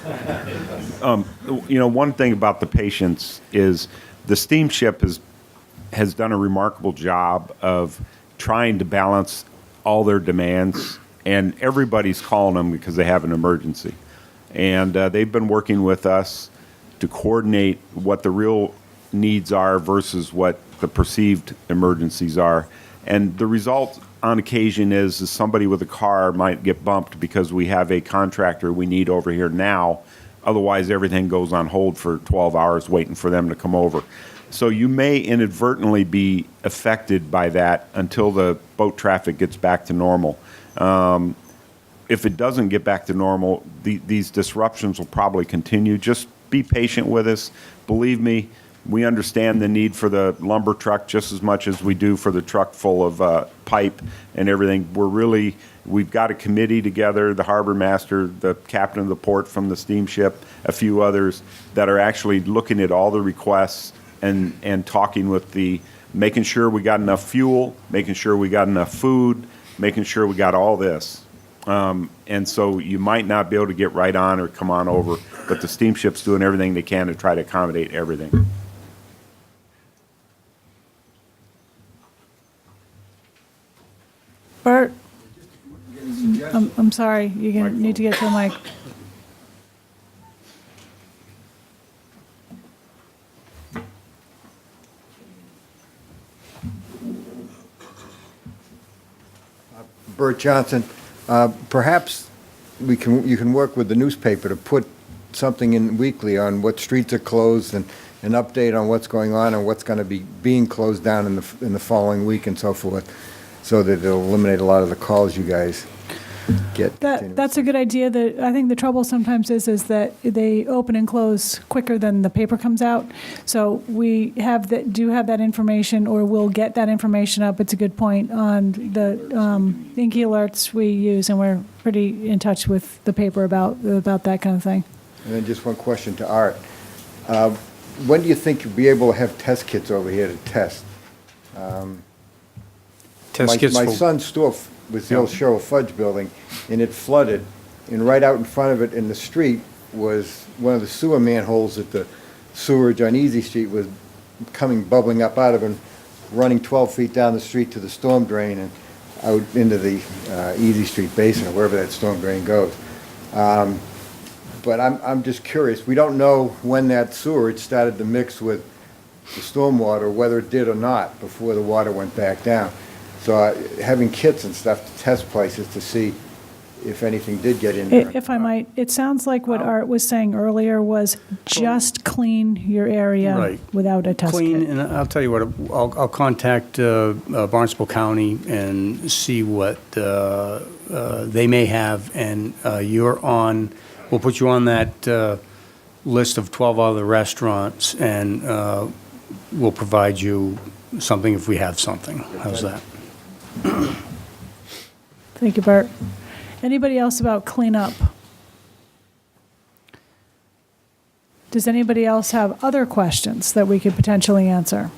one thing about the patients is the steamship has done a remarkable job of trying to balance all their demands, and everybody's calling them because they have an emergency. And they've been working with us to coordinate what the real needs are versus what the perceived emergencies are. And the result on occasion is somebody with a car might get bumped because we have a contractor we need over here now. Otherwise, everything goes on hold for 12 hours waiting for them to come over. So you may inadvertently be affected by that until the boat traffic gets back to normal. If it doesn't get back to normal, these disruptions will probably continue. Just be patient with us. Believe me, we understand the need for the lumber truck just as much as we do for the truck full of pipe and everything. We've got a committee together, the harbor master, the captain of the port from the steamship, a few others that are actually looking at all the requests and talking with making sure we got enough fuel, making sure we got enough food, making sure we got all this. And so you might not be able to get right on or come on over, but the steamship's doing everything they can to try to accommodate everything. Bert? I'm sorry, you're going to need to get to the mic. Bert Johnson, perhaps you can work with the newspaper to put something in weekly on what streets are closed and an update on what's going on and what's going to be being closed down in the following week and so forth, so that it'll eliminate a lot of the calls you guys get. That's a good idea. I think the trouble sometimes is that they open and close quicker than the paper comes out. So we do have that information, or we'll get that information up. It's a good point on the Inky alerts we use, and we're pretty in touch with the paper about that kind of thing. And then just one question to Art. When do you think you'll be able to have test kits over here to test? My son's store was the old Cheryl Fudge building, and it flooded, and right out in front of it in the street was one of the sewer manholes that the sewerage on Easy Street was bubbling up out of, and running 12 feet down the street to the storm drain and out into the Easy Street basin, or wherever that storm drain goes. But I'm just curious, we don't know when that sewerage started to mix with the stormwater, whether it did or not, before the water went back down. So having kits and stuff to test places to see if anything did get in there. If I might, it sounds like what Art was saying earlier was just clean your area without a test kit. And I'll tell you what, I'll contact Barnstable County and see what they may have, and we'll put you on that list of 12 other restaurants, and we'll provide you something if we have something. How's that? Thank you, Bert. Anybody else about cleanup? Does anybody else have other questions that we could potentially answer?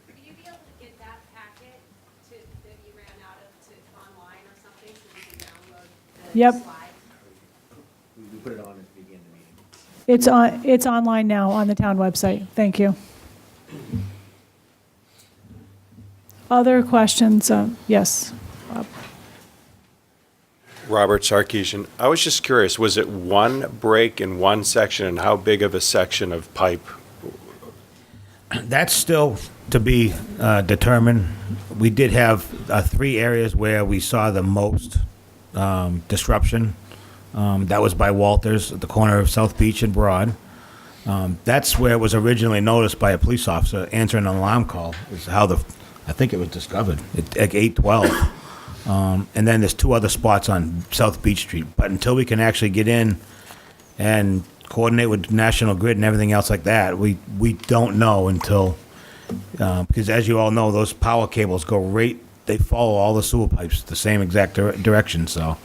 Would you be able to get that packet that you ran out of online or something so we can download the Yep. slides? We put it on at the beginning of the meeting. It's online now on the town website. Thank you. Other questions? Yes. Rob. Robert Sarkeesian. I was just curious, was it one break in one section, and how big of a section of pipe? That's still to be determined. We did have 3 areas where we saw the most disruption. That was by Walters at the corner of South Beach and Broad. That's where it was originally noticed by a police officer answering an alarm call, is how I think it was discovered at 8:12. And then there's 2 other spots on South Beach Street. But until we can actually get in and coordinate with National Grid and everything else like that, we don't know until, because as you all know, those power cables they follow all the sewer pipes the same exact direction. So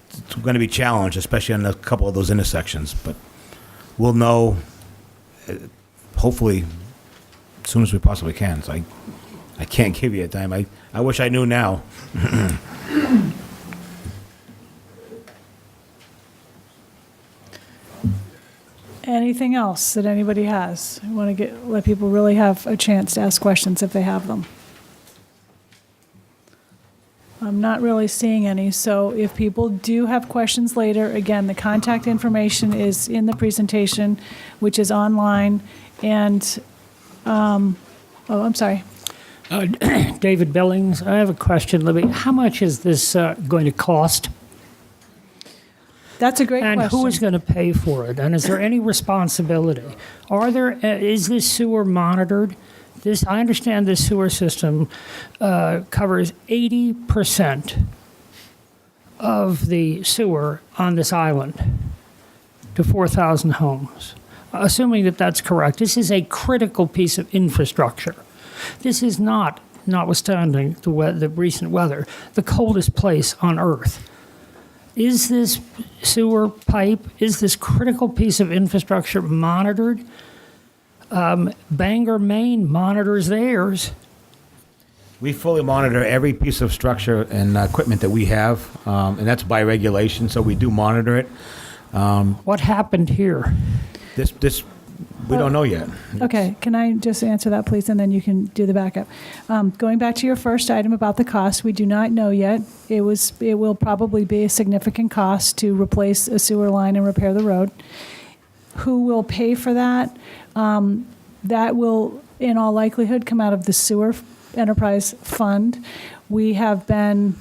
it's going to be challenged, especially on a couple of those intersections. But we'll know, hopefully, as soon as we possibly can. So I can't give you a time. I wish I knew now. Anything else that anybody has? I want to let people really have a chance to ask questions if they have them. I'm not really seeing any, so if people do have questions later, again, the contact information is in the presentation, which is online, and, I'm sorry. David Billings. I have a question, Libby. How much is this going to cost? That's a great And question. who is going to pay for it? And is there any responsibility? Is this sewer monitored? I understand this sewer system covers 80% of the sewer on this island to 4,000 homes. Assuming that that's correct, this is a critical piece of infrastructure. This is not, notwithstanding the recent weather, the coldest place on Earth. Is this sewer pipe, is this critical piece of infrastructure monitored? Bangor, Maine monitors theirs. We fully monitor every piece of structure and equipment that we have, and that's by regulation, so we do monitor it. What happened here? We don't know yet. Okay, can I just answer that, please, and then you can do the backup. Going back to your first item about the cost, we do not know yet. It will probably be a significant cost to replace a sewer line and repair the road. Who will pay for that? That will, in all likelihood, come out of the sewer enterprise fund. We have been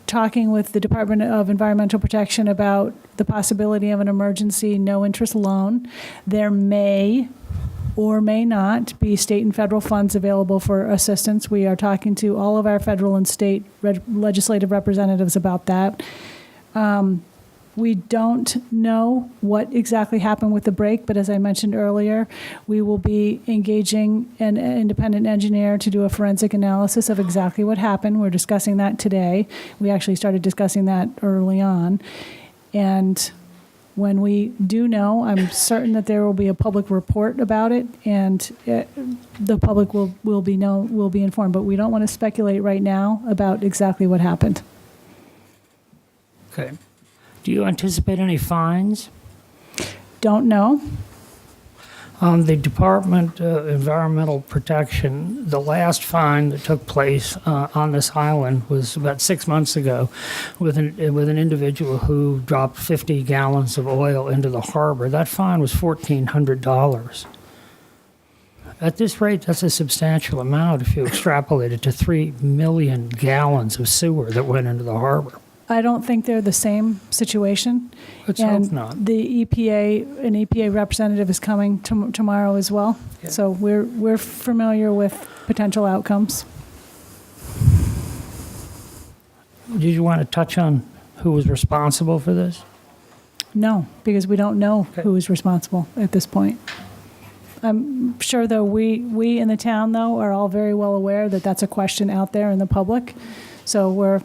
talking with the Department of Environmental Protection about the possibility of an emergency no-interest loan. There may or may not be state and federal funds available for assistance. We are talking to all of our federal and state legislative representatives about that. We don't know what exactly happened with the break, but as I mentioned earlier, we will be engaging an independent engineer to do a forensic analysis of exactly what happened. We're discussing that today. We actually started discussing that early on. And when we do know, I'm certain that there will be a public report about it, and the public will be informed. But we don't want to speculate right now about exactly what happened. Okay. Do you anticipate any fines? Don't know. The Department of Environmental Protection, the last fine that took place on this island was about 6 months ago with an individual who dropped 50 gallons of oil into the harbor. That fine was $1,400. At this rate, that's a substantial amount if you extrapolate it to 3 million gallons of sewer that went into the harbor. I don't think they're the same situation. Let's and hope not. The an EPA representative is coming tomorrow as well. Yeah. So we're familiar with potential outcomes. Did you want to touch on who was responsible for this? No, because we don't know who is responsible at this point. I'm sure, though, we in the town, though, are all very well aware that that's a question out there in the public. So we're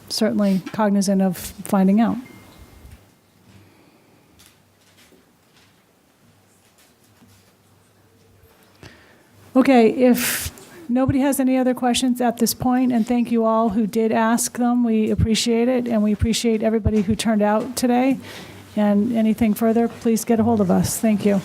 certainly cognizant of finding out. Okay, if nobody has any other questions at this point, and thank you all who did ask them, we appreciate it, and we appreciate everybody who turned out today. And anything further, please get a hold of us. Thank you.